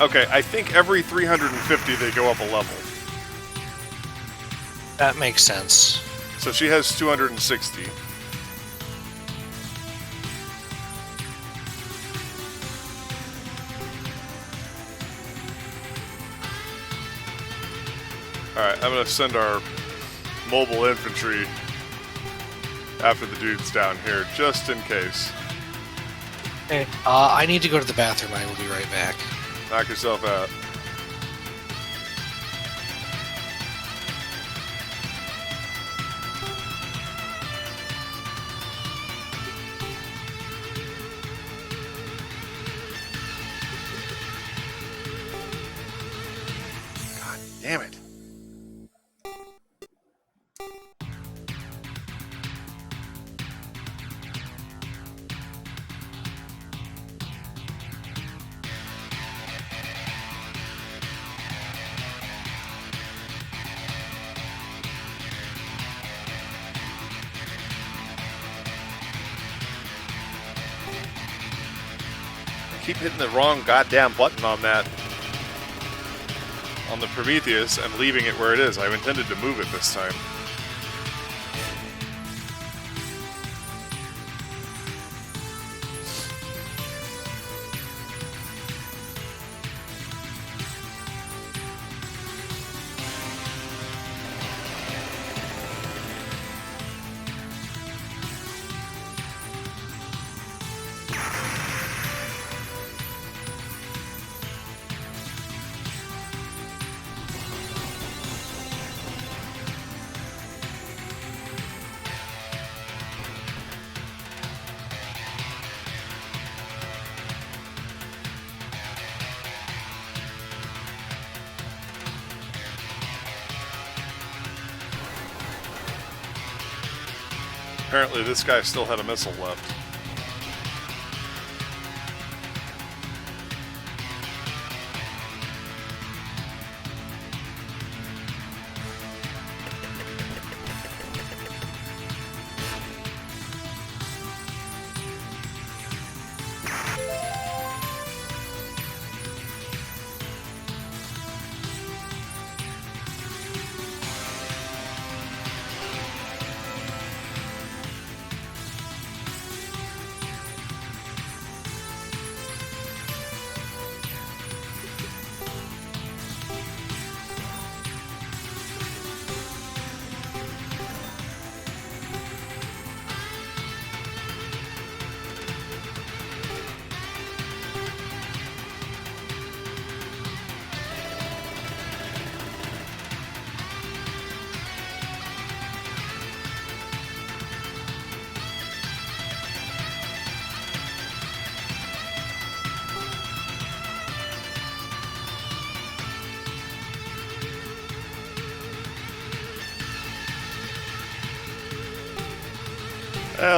Okay, I think every 350 they go up a level. That makes sense. So she has 260. Alright, I'm gonna send our mobile infantry after the dudes down here, just in case. Okay. I need to go to the bathroom. I will be right back. Knock yourself out. God damn it. Keep hitting the wrong goddamn button on that, on the Prometheus, and leaving it where it is. I intended to move it this time. Apparently this guy still had a missile left.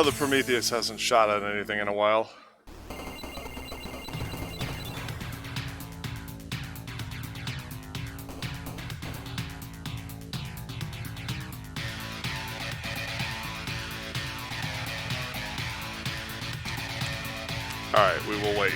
Well, the Prometheus hasn't shot at anything in a while. Alright, we will wait.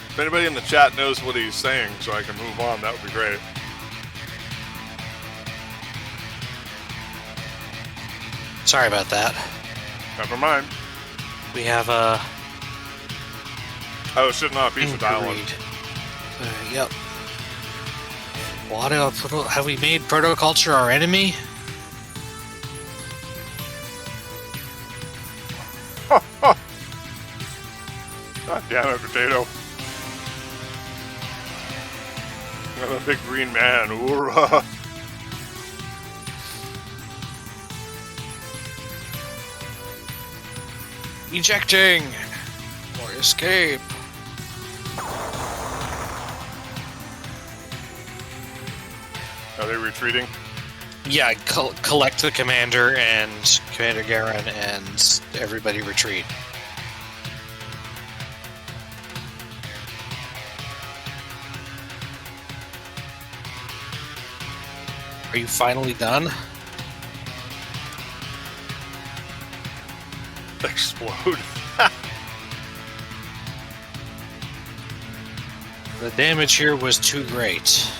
If anybody in the chat knows what he's saying so I can move on, that would be great. Sorry about that. Never mind. We have I was sitting on a piece of dialogue. Yep. What have we made protoculture our enemy? God damn it, potato. I'm a big green man. Hoorah. Ejecting! Or escape! Are they retreating? Yeah, collect the commander and Commander Garen and everybody retreat. Are you finally done? Explode. The damage here was too great.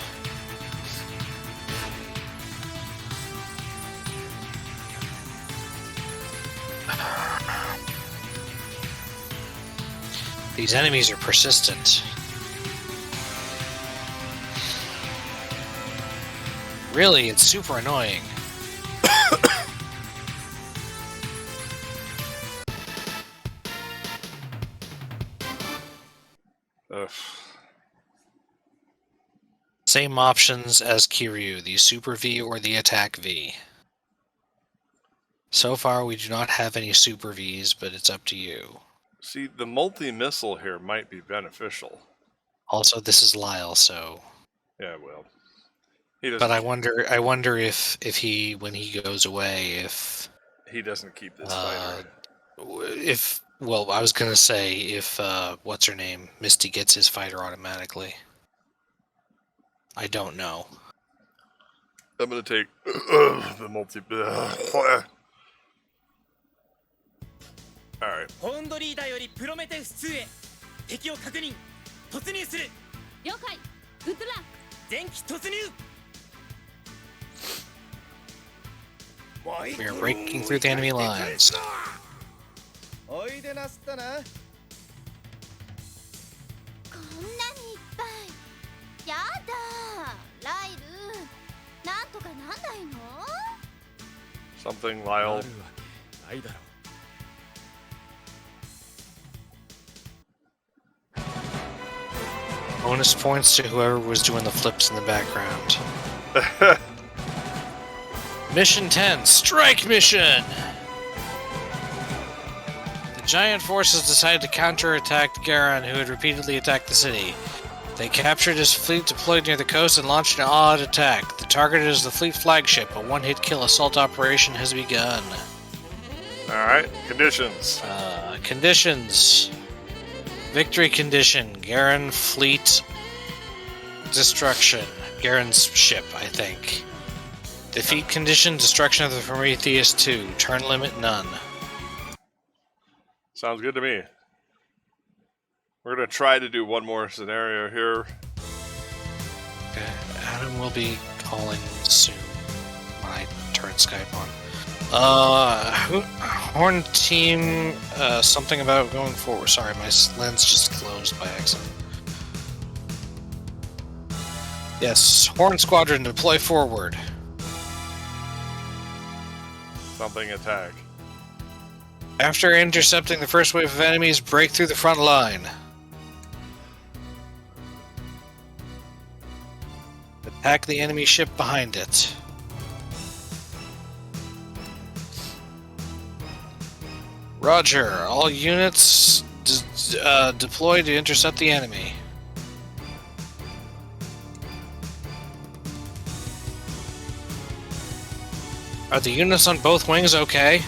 These enemies are persistent. Really, it's super annoying. Ugh. Same options as Kiryu, the Super V or the Attack V. So far, we do not have any Super Vs, but it's up to you. See, the multi-missile here might be beneficial. Also, this is Lyle, so. Yeah, well, he doesn't. But I wonder if he, when he goes away, if he doesn't keep this fighter. Well, I was gonna say if what's her name, Misty gets his fighter automatically. I don't know. I'm gonna take the multi. Alright. ホンドリーダよりプロメテウス2へ敵を確認突入する了解グッドラック前期突入 We are breaking through the enemy lines. おいでなすったなこんなにいっぱいやだライルなんとかなんないの Something, あ Lyle. るわけないだろ Bonus points to whoever was doing the flips in the background. Mission 10, Strike Mission! The giant forces decided to counterattack Garan, who had repeatedly attacked the city. They captured his fleet deployed near the coast and launched an all-out attack. The target is the fleet flagship. A one-hit kill assault operation has begun. Alright, conditions. Conditions. Victory condition. Garan fleet destruction. Garen's ship, I think. Defeat condition. Destruction of the Prometheus 2. Turn limit none. Sounds good to me. We're gonna try to do one more scenario here. Okay, Adam will be calling soon when I turn Skype on. Horn team, something about going forward. Sorry, my lens just closed by accident. Yes, Horn Squadron, deploy forward. Something attack. After intercepting the first wave of enemies, break through the front line. Attack the enemy ship behind it. Roger. All units deploy to intercept the enemy. Are the units on both wings okay?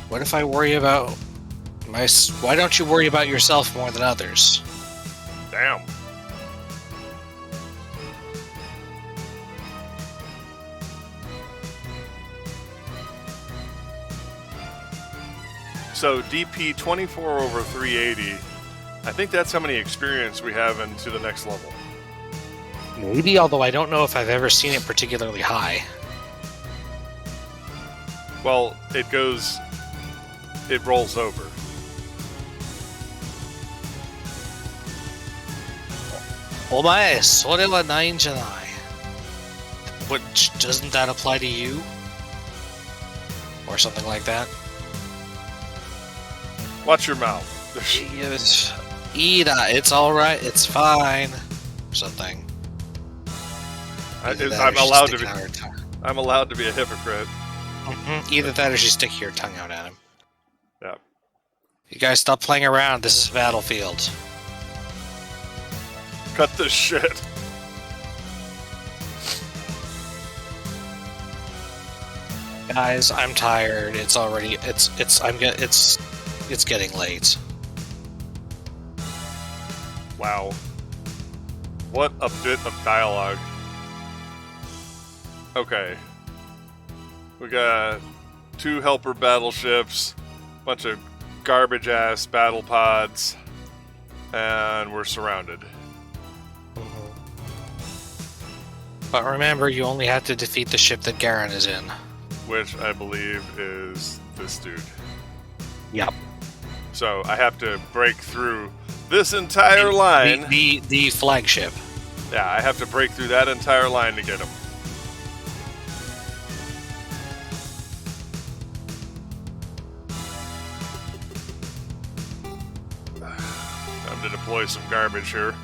What if I worry about my... Why don't you worry about yourself more than others? Damn. So DP 24 over 380. I think that's how many experience we have into the next level. Maybe, although I don't know if I've ever seen it particularly high. Well, it goes... It rolls over. Omae, sore wa nai n janai. But doesn't that apply to you? Or something like that? Watch your mouth. Ida, it's alright, it's fine. Something. Either that or I'm she's allowed to be. sticking out her tongue. I'm allowed to be a hypocrite. Either that or she's sticking your tongue out at him. Yeah. You guys stop playing around, this is a battlefield. Cut this shit. Guys, I'm tired. It's already it's getting late. Wow. What a bit of dialogue. Okay. We got 2 helper battleships, bunch of garbage ass battle pods, and we're surrounded. But remember, you only have to defeat the ship that Garan is in. Which I believe is this dude. Yep. So I have to break through this entire line. The flagship. Yeah, I have to break through that entire line to get him. Time to deploy some garbage here.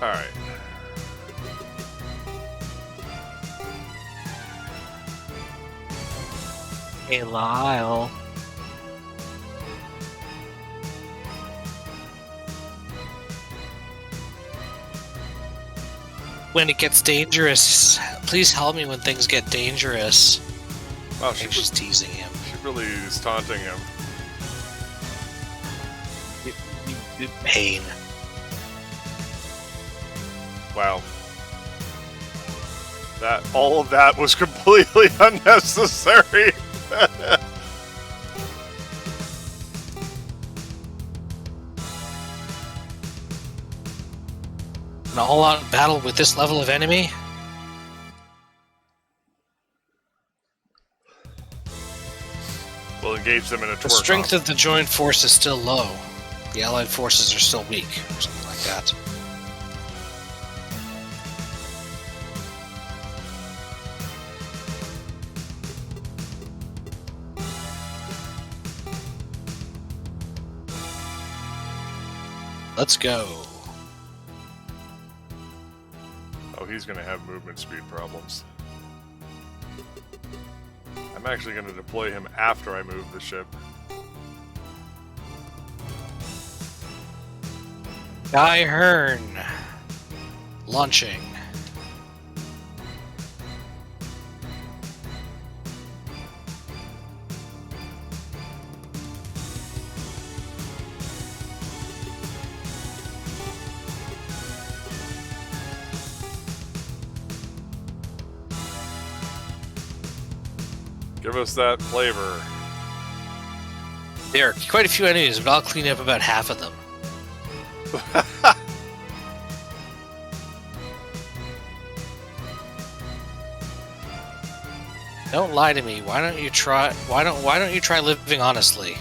Alright. Hey, Lyle. When it gets dangerous, please help me when things get dangerous. Wow, I think she's teasing him. she really is taunting him. Pain. Wow. All of that was completely unnecessary. An all-out battle with this level of enemy? We'll engage them in a The strength twerk-off. of the joined force is still low. The allied forces are still weak, or something like that. Let's go. Oh, he's going to have movement speed problems. I'm actually going to deploy him after I move the ship. Guy Hearn. Launching. Give us that flavor. There are quite a few enemies, but I'll clean up about half of them. Don't lie to me. Why don't you try living honestly?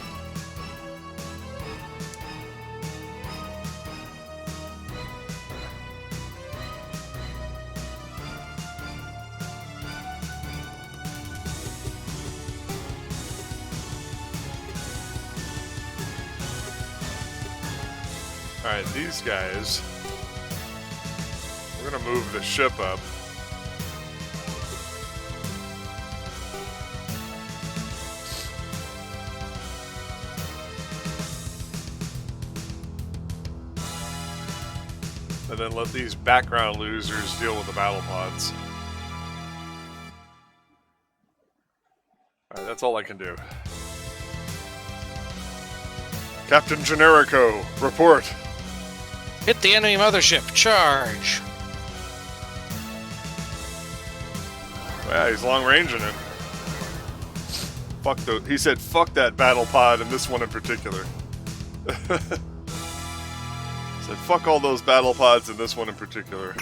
Alright, these guys... We're going to move the ship up. And then let these background losers deal with the battle pods. Alright, that's all I can do. Captain Generico, report! Hit the enemy mothership. Charge. Yeah, he's long ranging it. He said fuck that battle pod and this one in particular. Said fuck all those battle pods and this one in particular.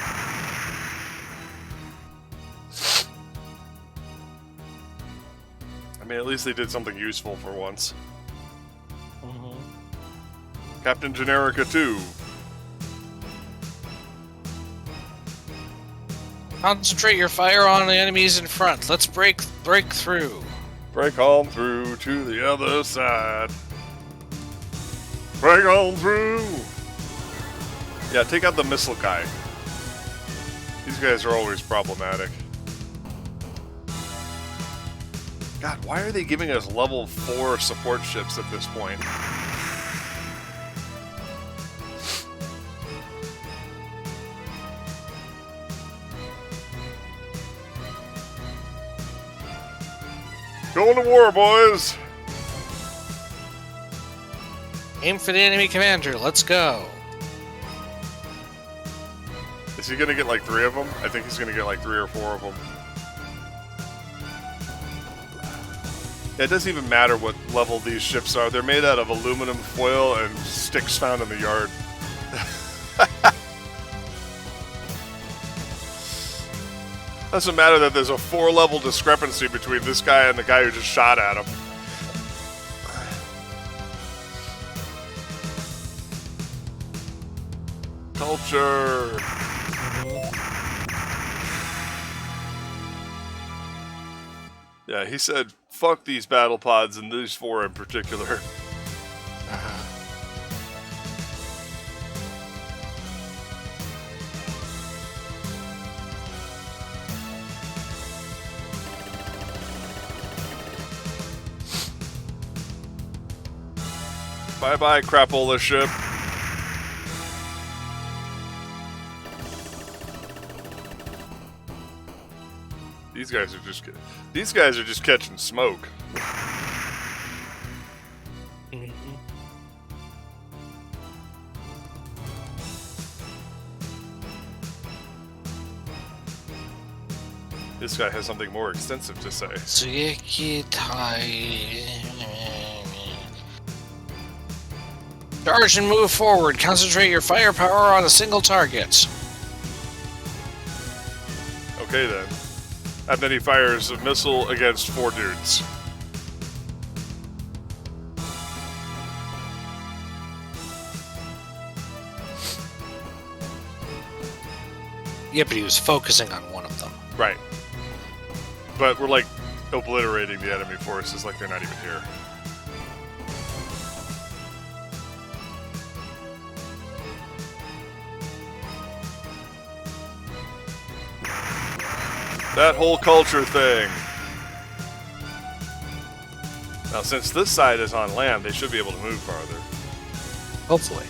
I mean, at least they did something useful for once. Captain Generica 2. Concentrate your fire on the enemies in front. Let's break through. Break on through to the other side. Break on through. Yeah, take out the missile guy. These guys are always problematic. God, why are they giving us level 4 support ships at this point? Going to war, boys! Aim for the enemy commander. Let's go. Is he gonna get like 3 of them? I think he's gonna get like 3 or 4 of them. Yeah, it doesn't even matter what level these ships are. They're made out of aluminum foil and sticks found in the yard. Doesn't matter that there's a 4-level discrepancy between this guy and the guy who just shot at him. Culture! Yeah, he said, fuck these battle pods and these 4 in particular. Bye-bye, crapola ship. These guys are just catching smoke. This guy has something more extensive to say. Tsueki Tai. Charge and move forward. Concentrate your firepower on a single target. Okay then. And then he fires a missile against 4 dudes. Yeah, but he was focusing on one of them. Right. But we're like obliterating the enemy forces like they're not even here. That whole culture thing. Now, since this side is on land, they should be able to move farther. Hopefully.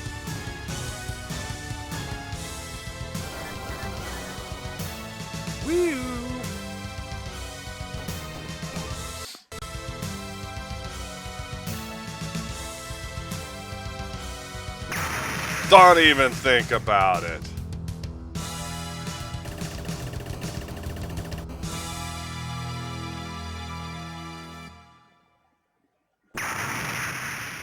Don't even think about it.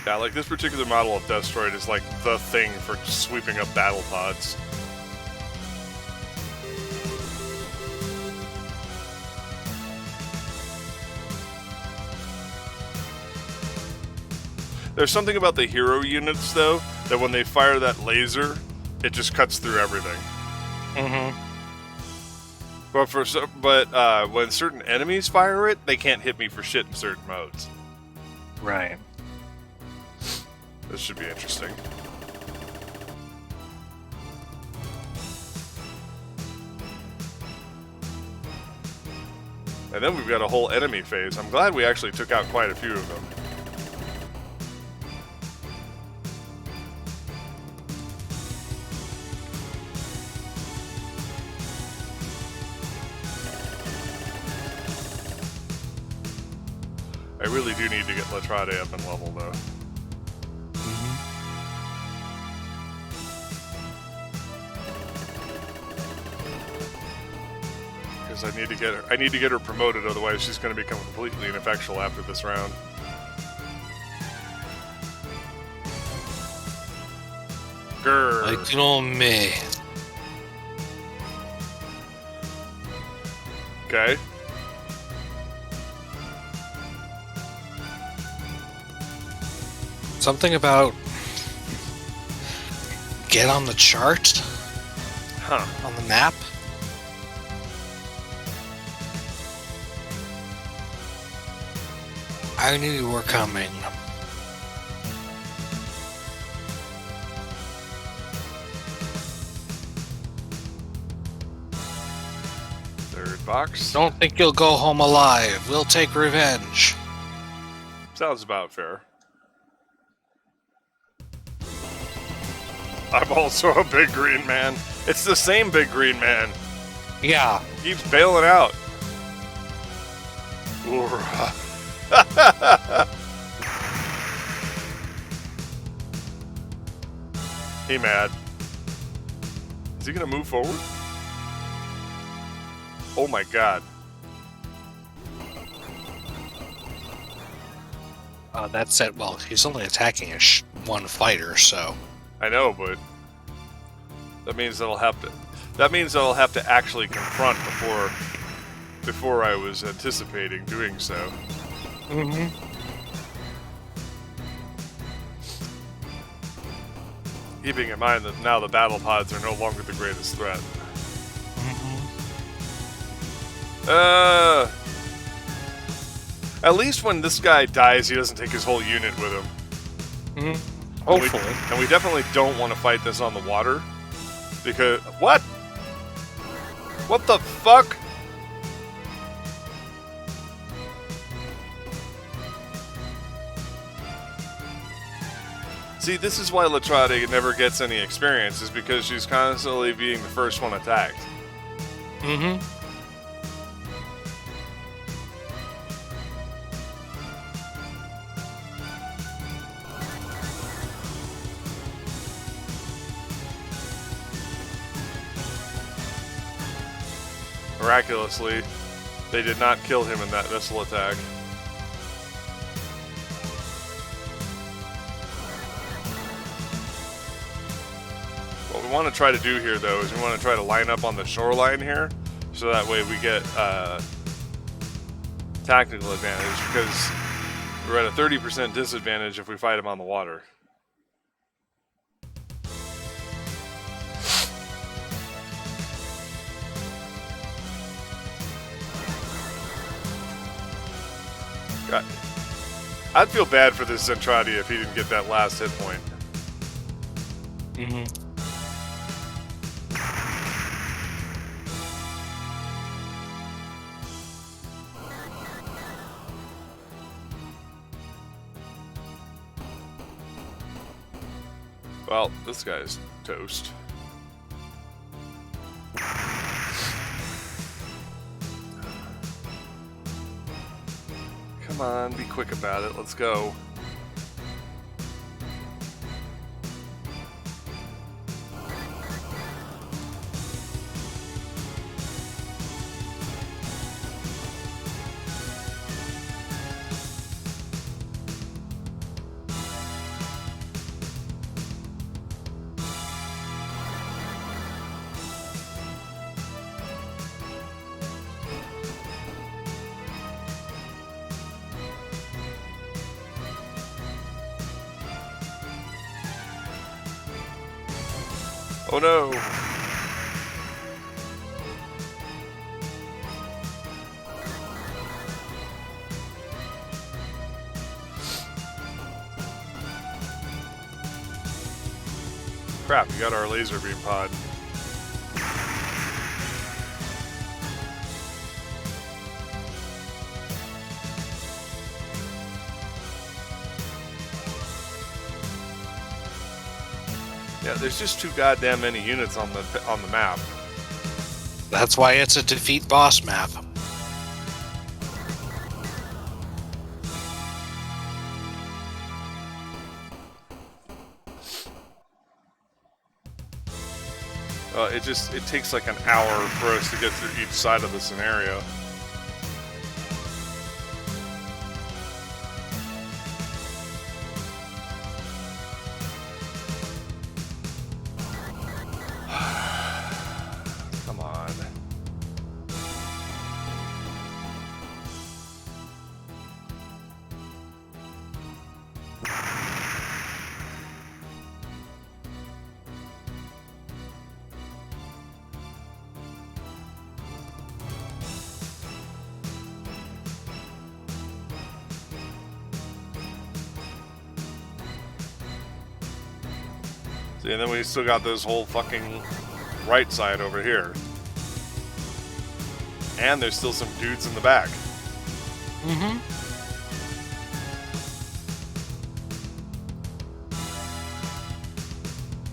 Yeah, like this particular model of Destroid is like the thing for sweeping up battle pods. There's something about the hero units, though, that when they fire that laser, it just cuts through everything. Mm-hmm. But when certain enemies fire it, they can't hit me for shit in certain modes. Right. This should be interesting. And then we've got a whole enemy phase. I'm glad we actually took out quite a few of them. I really do need to get Latrade up in level, though. Because I need to get her promoted, otherwise she's going to become completely ineffectual after this round. Grrr. Like an old me. Okay. Something about get on the chart Huh. on the map. I knew you were coming. Third box. Don't think you'll go home alive. We'll take revenge. Sounds about fair. I'm also a big green man. It's the same big green man. Yeah. Keeps bailing out. He mad. Is he gonna move forward? Oh my god. That's it. Well, he's only attacking one fighter, so. I know, but that means that I'll have to. That means that I'll have to actually confront before I was anticipating doing so. Mm-hmm. Keeping in mind that now the battle pods are no longer the greatest threat. At least when this guy dies, he doesn't take his whole unit with him. Mm-hmm. Hopefully. And we definitely don't want to fight this on the water. Because... What? What the fuck? See, this is why Latrade never gets any experience, is because she's constantly being the first one attacked. Mm-hmm. Miraculously, They did not kill him in that missile attack. What we want to try to do here, though, is we want to try to line up on the shoreline here, so that way we get tactical advantage, because we're at a 30% disadvantage if we fight him on the water. God. I'd feel bad for this Zentradi if he didn't get that last hit point. Mm-hmm. Well, this guy's toast. Come on, be quick about it. Let's go. Oh no! Crap, we got our laser beam pod. Yeah, there's just too goddamn many units on the map. That's why it's a defeat boss map. It takes like an hour for us to get through each side of the scenario. Come on. See, and then we still got this whole fucking right side over here. And there's still some dudes in the back. Mm-hmm.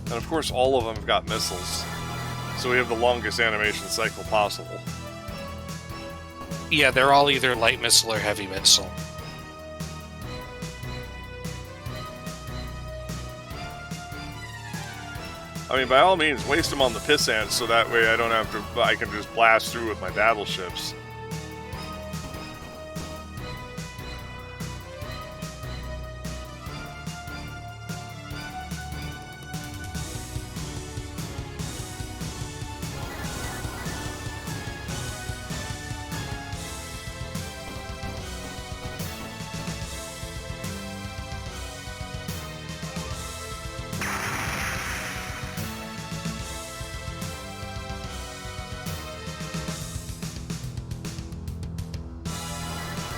And of course, all of them have got missiles. So we have the longest animation cycle possible. Yeah, they're all either light missile or heavy missile. I mean, by all means, waste them on the piss ants so that way I don't have to. I can just blast through with my battleships.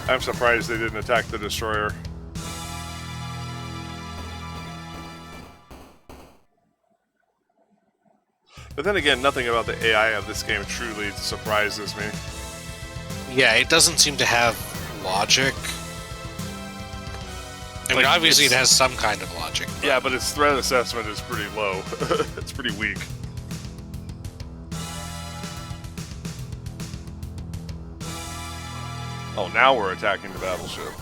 I'm surprised they didn't attack the destroyer. But then again, nothing about the AI of this game truly surprises me. Yeah, it doesn't seem to have logic. I mean, Like, obviously it it's- has some kind of logic. but- Yeah, but its threat assessment is pretty low. It's pretty weak. Oh, now we're attacking the battleship.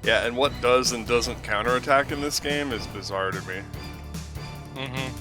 Yeah, and what does and doesn't counterattack in this game is bizarre to me. Mm-hmm.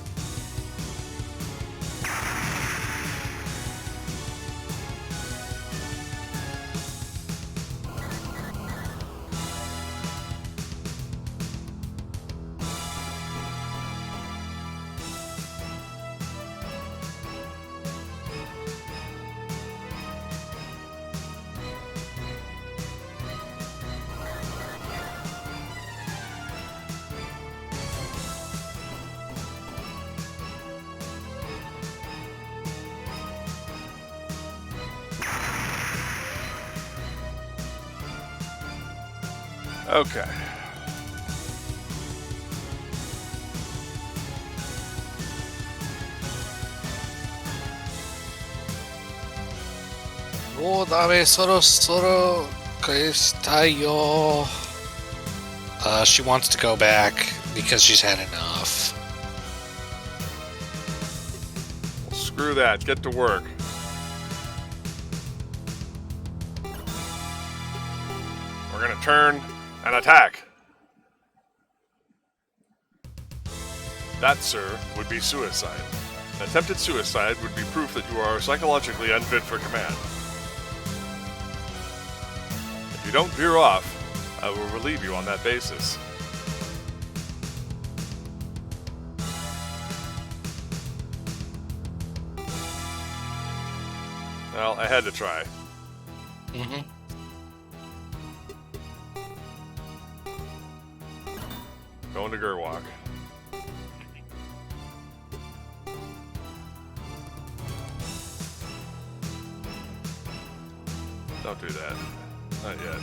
Okay. Oh, dame soro soro yo. She wants to go back because she's had enough. Well, screw that. Get to work. We're gonna turn and attack. That, sir, would be suicide. An attempted suicide would be proof that you are psychologically unfit for command. If you don't veer off, I will relieve you on that basis. Well, I had to try. Mm-hmm. Going to Gerwalk. Don't do that. Not yet.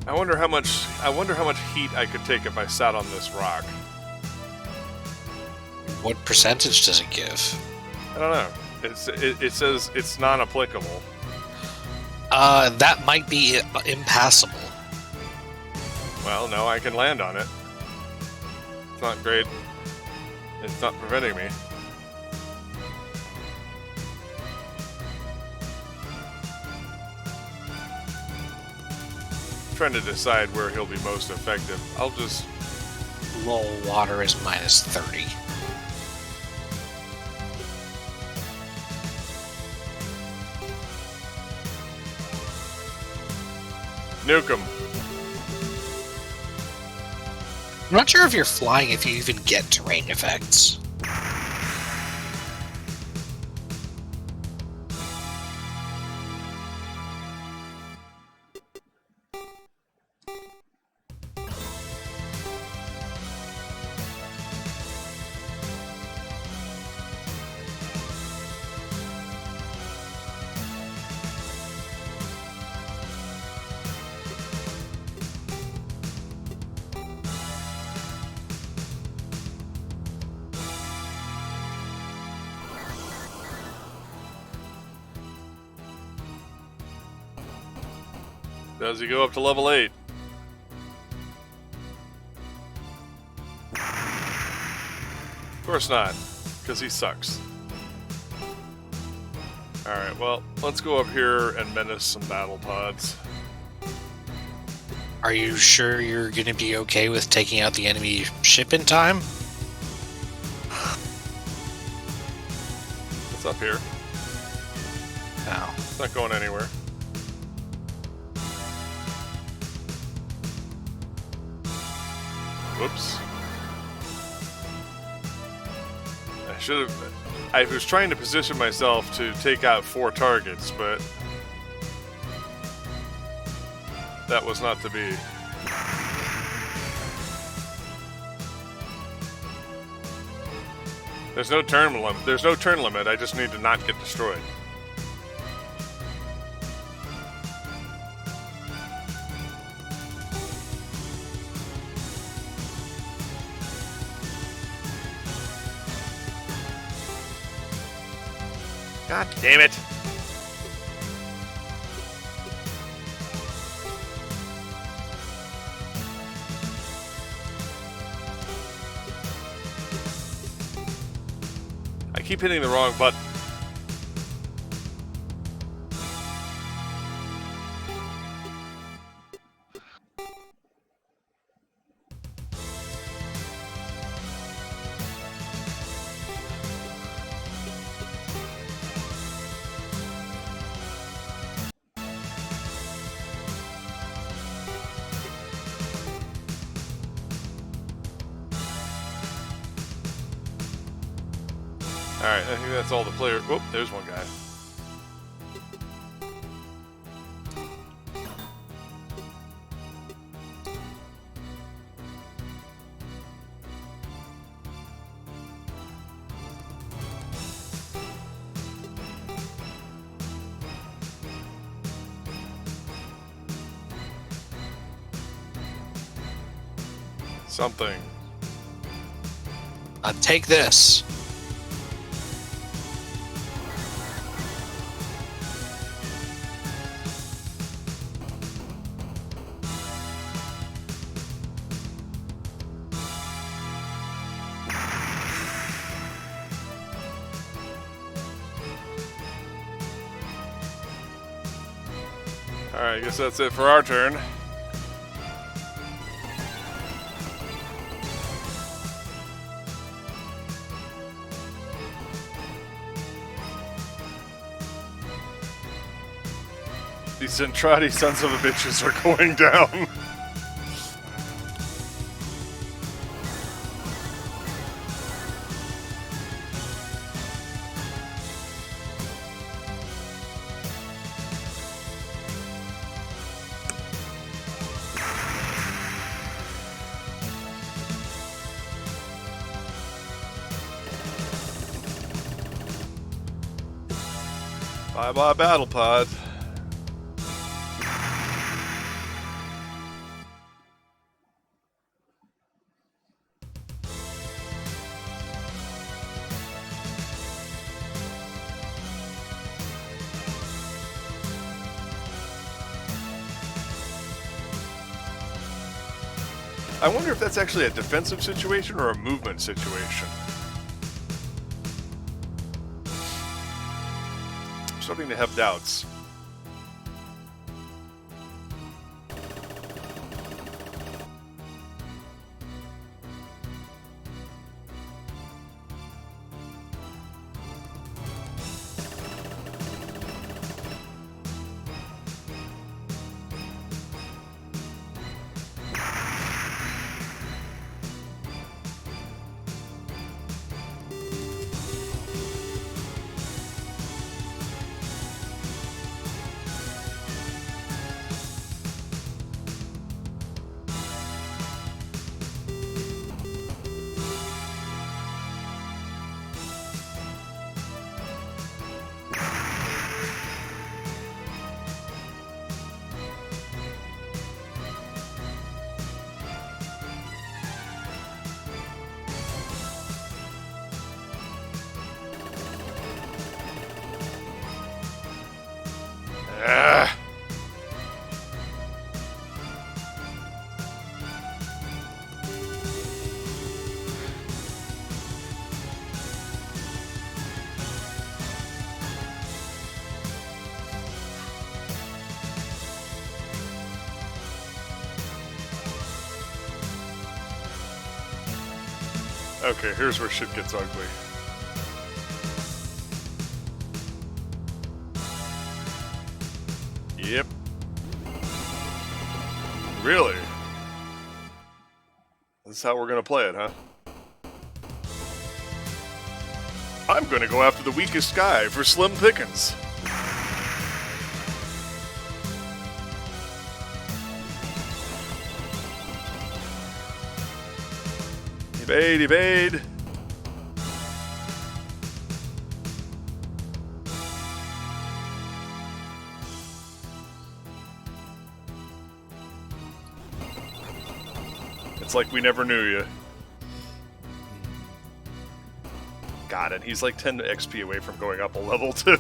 I wonder how much heat I could take if I sat on this rock. What percentage does it give? I don't know. It says it's non-applicable. That might be impassable. Well, no, I can land on it. It's not great. It's not preventing me. Trying to decide where he'll be most effective. I'll just... Low water is minus 30. nuke him. I'm not sure if you're flying if you even get terrain effects. Does he go up to level 8? Of course not, because he sucks. Alright, well, let's go up here and menace some battle pods. Are you sure you're going to be okay with taking out the enemy ship in time? It's up here. No. It's not going anywhere. Whoops. I should have... I was trying to position myself to take out 4 targets, but... that was not to be. There's no turn limit. There's no turn limit. I just need to not get destroyed. God damn it! keep hitting the wrong button. Alright, I think that's all the player. Whoop, there's one guy. Something. Take this. Alright, I guess that's it for our turn. These Centrati sons of a bitches are going down. Bye-bye, Battle Pod. I wonder if that's actually a defensive situation or a movement situation. I'm starting to have doubts. Ah. Okay, here's where shit gets ugly. Yep. Really? This is how we're gonna play it, huh? I'm gonna go after the weakest guy for slim pickings. Evade, evade. It's like we never knew you. God, and he's like 10 XP away from going up a level too.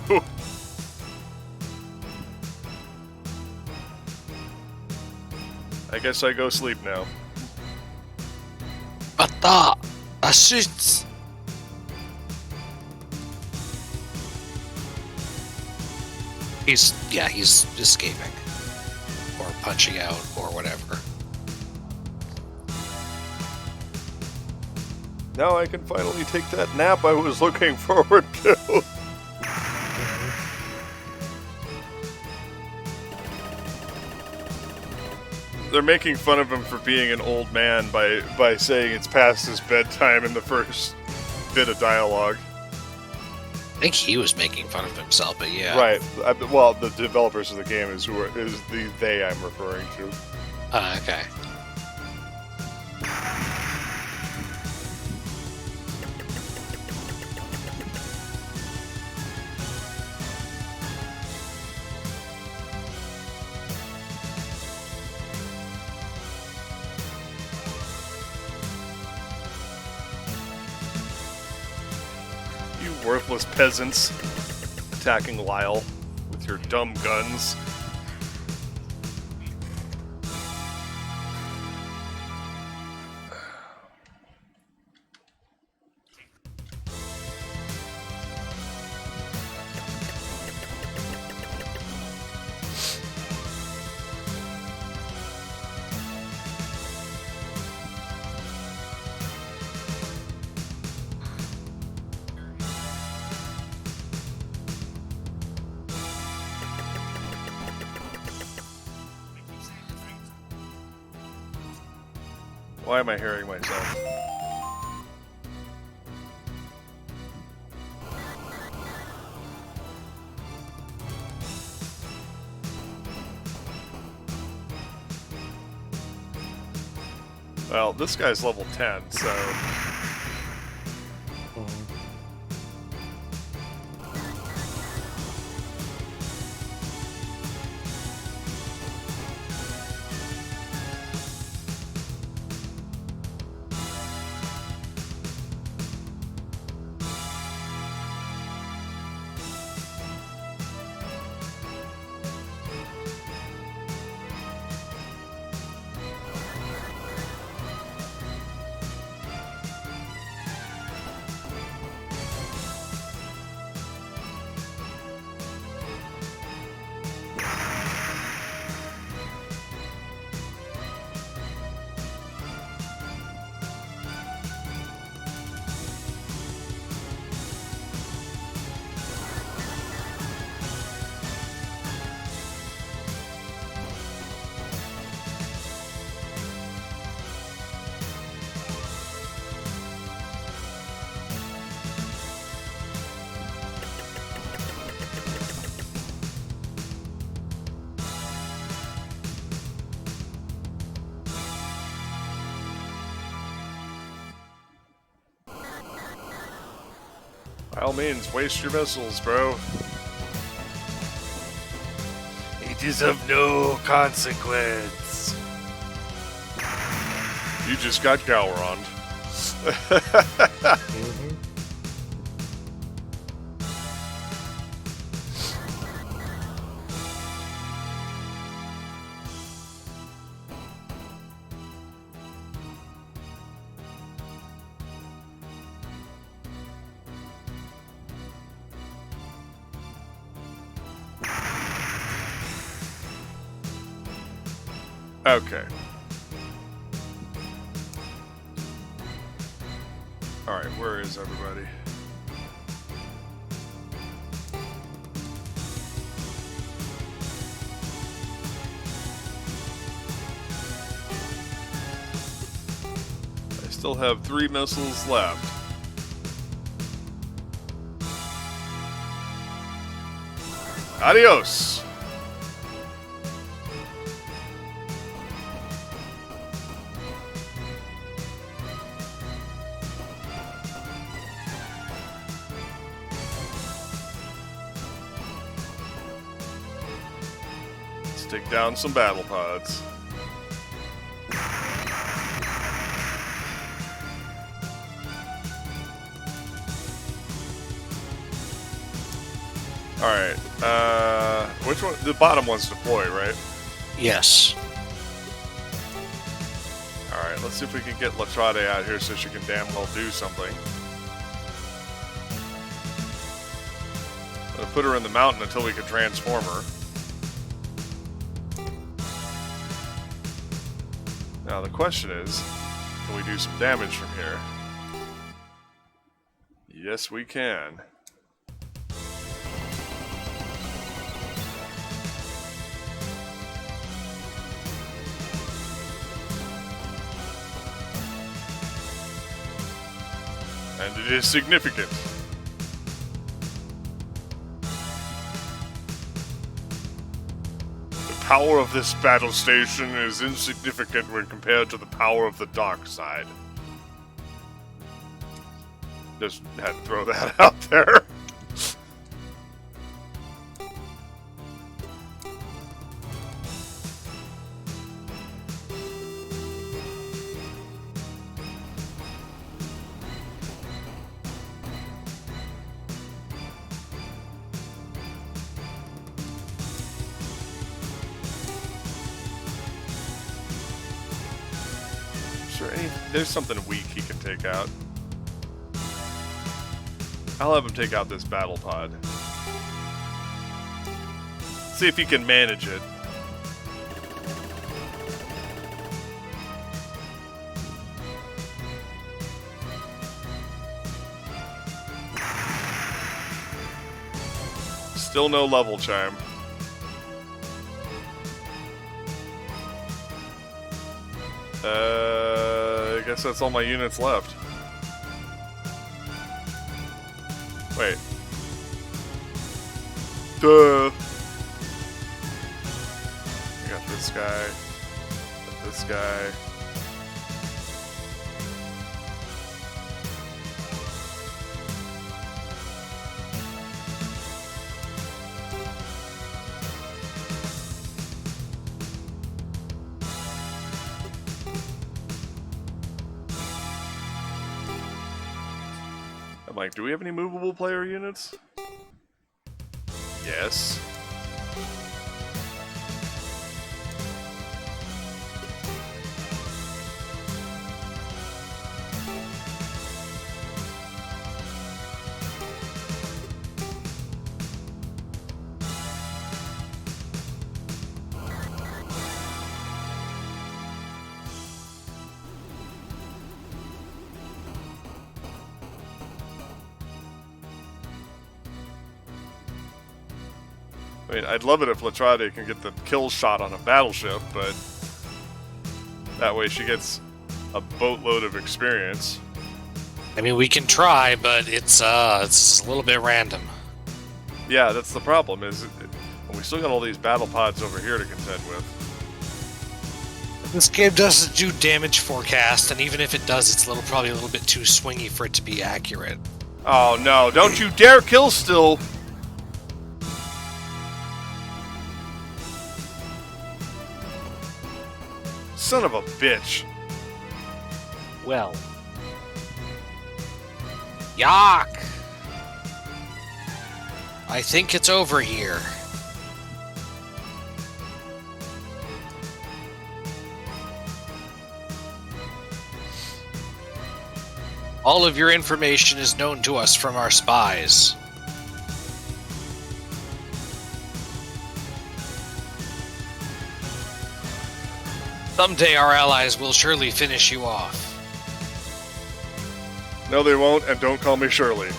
I guess I go sleep now. Ata! Assist! He's escaping. Or punching out, or whatever. Now I can finally take that nap I was looking forward to. They're making fun of him for being an old man by saying it's past his bedtime in the first bit of dialogue. I think he was making fun of himself, but yeah. Right. Well, the developers of the game is the they I'm referring to. Okay. You worthless peasants attacking Lyle with your dumb guns. Why am I hearing myself? Well, this guy's level 10, so... By all means, waste your missiles, bro. It is of no consequence. You just got Gowroned. Okay. Alright, where is everybody? I still have 3 missiles left. Adios! Take down some battle pods. Alright, which one? The bottom one's deploy, right? Yes. Alright, let's see if we can get Latrade out here so she can damn well do something. I'm gonna put her in the mountain until we can transform her. Now the question is, can we do some damage from here? Yes, we can. And it is significant. The power of this battle station is insignificant when compared to the power of the dark side. Just had to throw that out there. There's something weak he can take out. I'll have him take out this battle pod. See if he can manage it. Still no level chime. I guess that's all my units left. Wait. Duh. I got this guy. Got this guy. I'm like, do we have any movable player units? Yes. I mean, I'd love it if Latrade can get the kill shot on a battleship, but that way she gets a boatload of experience. I mean, we can try, but it's a little bit random. Yeah, that's the problem, is we still got all these battle pods over here to contend with. This game doesn't do damage forecast, and even if it does, it's probably a little bit too swingy for it to be accurate. Oh no, don't you dare kill still! Son of a bitch. Well. Yuck! I think it's over here. All of your information is known to us from our spies. Someday our allies will surely finish you off. No, they won't, and don't call me Shirley.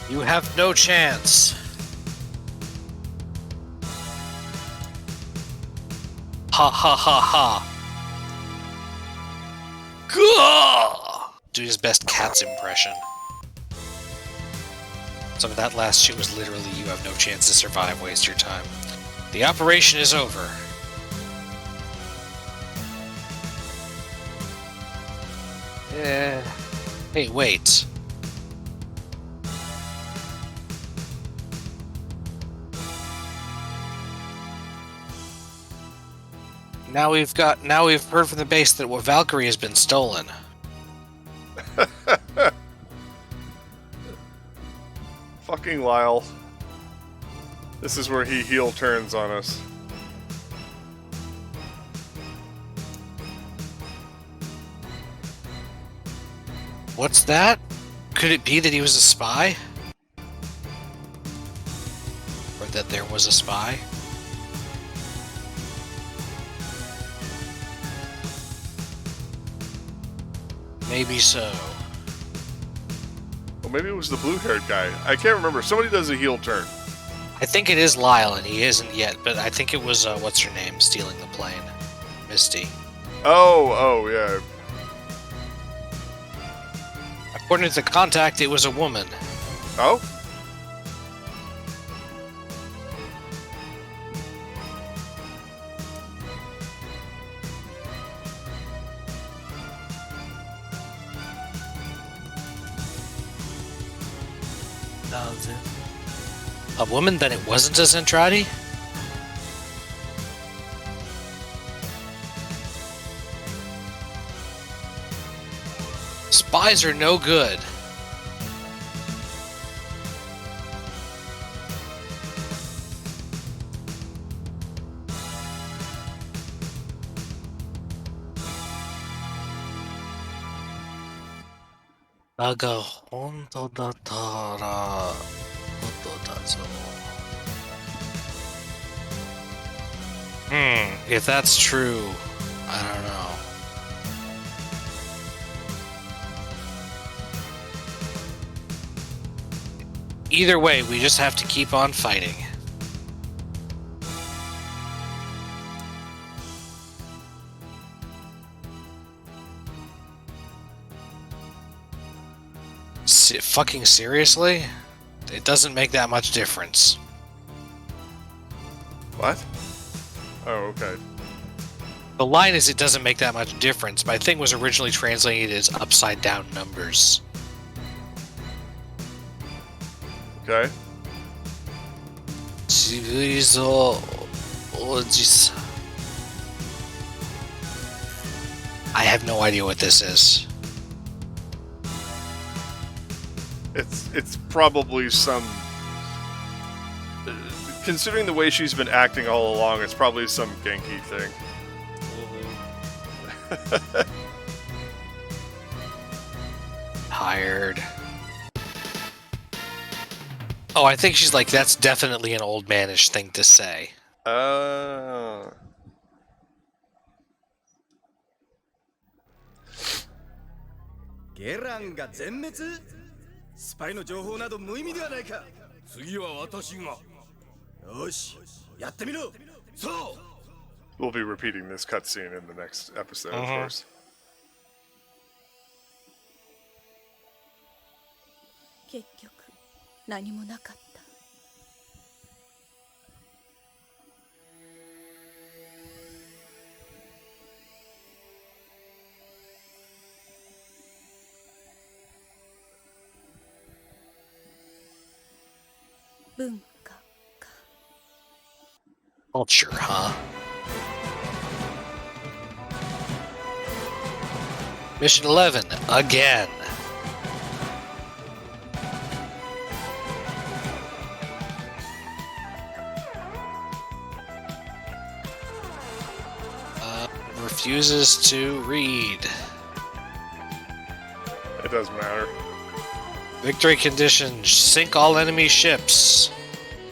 You have no chance. Ha ha ha ha. Gah! Do his best cat's impression. Some of that last shit was literally, you have no chance to survive, waste your time. The operation is over. Hey, wait. Now we've heard from the base that Valkyrie has been stolen. Fucking Lyle. This is where he heel turns on us. What's that? Could it be that he was a spy? Or that there was a spy? Maybe so. Well, maybe it was the blue-haired guy. I can't remember. Somebody does a heel turn. I think it is Lyle, and he isn't yet, but I think it was, what's her name, stealing the plane. Misty. Oh, yeah. According to the contact, it was a woman. Oh? A woman? Then it wasn't a Zentradi? Spies are no good. Daga honto dattara koto da zo. If that's true, I don't know. Either way, we just have to keep on fighting. Fucking seriously? It doesn't make that much difference. What? Oh, okay. The line is it doesn't make that much difference. My thing was originally translated as upside down numbers. Okay. I have no idea what this is. It's probably some... considering the way she's been acting all along, it's probably some Genki thing. Tired. Oh, I think she's like, that's definitely an old manish thing to say. Uh... ゲランが全滅？スパイの情報など無意味ではないか。次は私が。よし、やってみろ。そう。We'll be repeating this cutscene in the next episode, of course. 結局何もなかった。文化か。 Culture, huh? Mission 11, again. Refuses to read. It doesn't matter. Victory conditions, sink all enemy ships.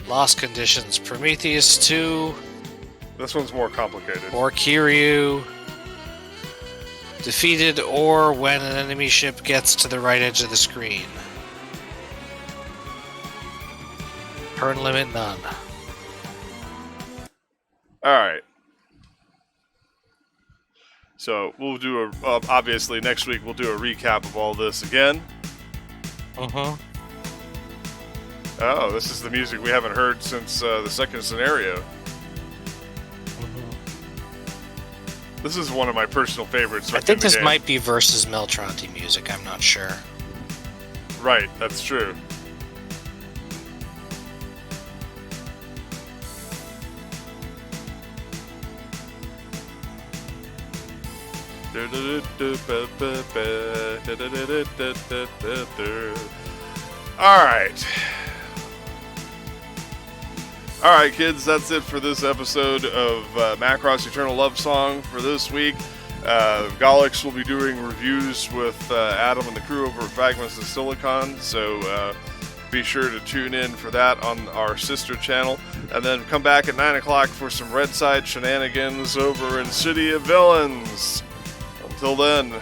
Loss conditions, Prometheus 2. This one's more complicated. Or Kiryu. Defeated or when an enemy ship gets to the right edge of the screen. Turn limit none. Alright. So, we'll do a... obviously, next week we'll do a recap of all this again. Uh-huh. Oh, this is the music we haven't heard since the second scenario. This is one of my personal favorites. I think this might be versus Meltronti music, I'm not sure. Right, that's true. Alright. Alright, kids, that's it for this episode of Macross Eternal Lovesong for this week. Golix will be doing reviews with Adam and the crew over at Fragments of Silicon, so be sure to tune in for that on our sister channel. And then come back at 9 o'clock for some Red Side shenanigans over in City of Villains. Until then.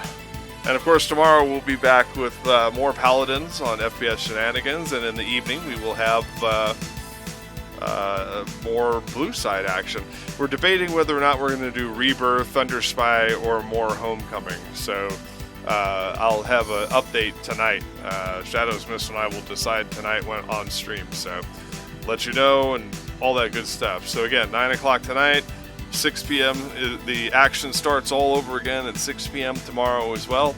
And of course, tomorrow we'll be back with more Paladins on FPS shenanigans, and in the evening we will have more Blue Side action. We're debating whether or not we're going to do Rebirth, Thunder Spy, or more Homecoming. So I'll have an update tonight. Shadows Mist and I will decide tonight when on stream. So let you know and all that good stuff. So again, 9 o'clock tonight. 6 p.m. The action starts all over again at 6 p.m. tomorrow as well.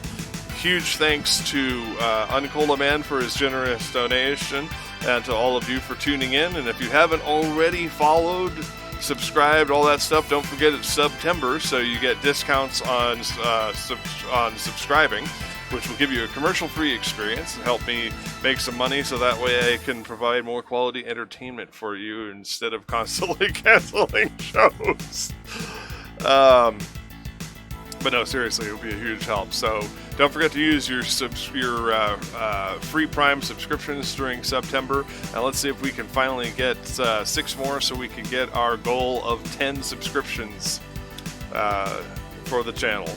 Huge thanks to Uncola Man for his generous donation, and to all of you for tuning in. And if you haven't already followed, subscribed, all that stuff, don't forget it's September, so you get discounts on subscribing, which will give you a commercial-free experience and help me make some money, so that way I can provide more quality entertainment for you instead of constantly canceling shows. But no, seriously, it would be a huge help. So don't forget to use your free Prime subscriptions during September, and let's see if we can finally get 6 more, so we can get our goal of 10 subscriptions for the channel.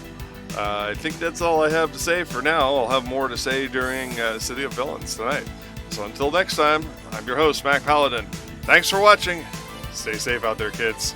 I think that's all I have to say for now. I'll have more to say during City of Villains tonight. So until next time, I'm your host, Mac Paladin. Thanks for watching. Stay safe out there, kids.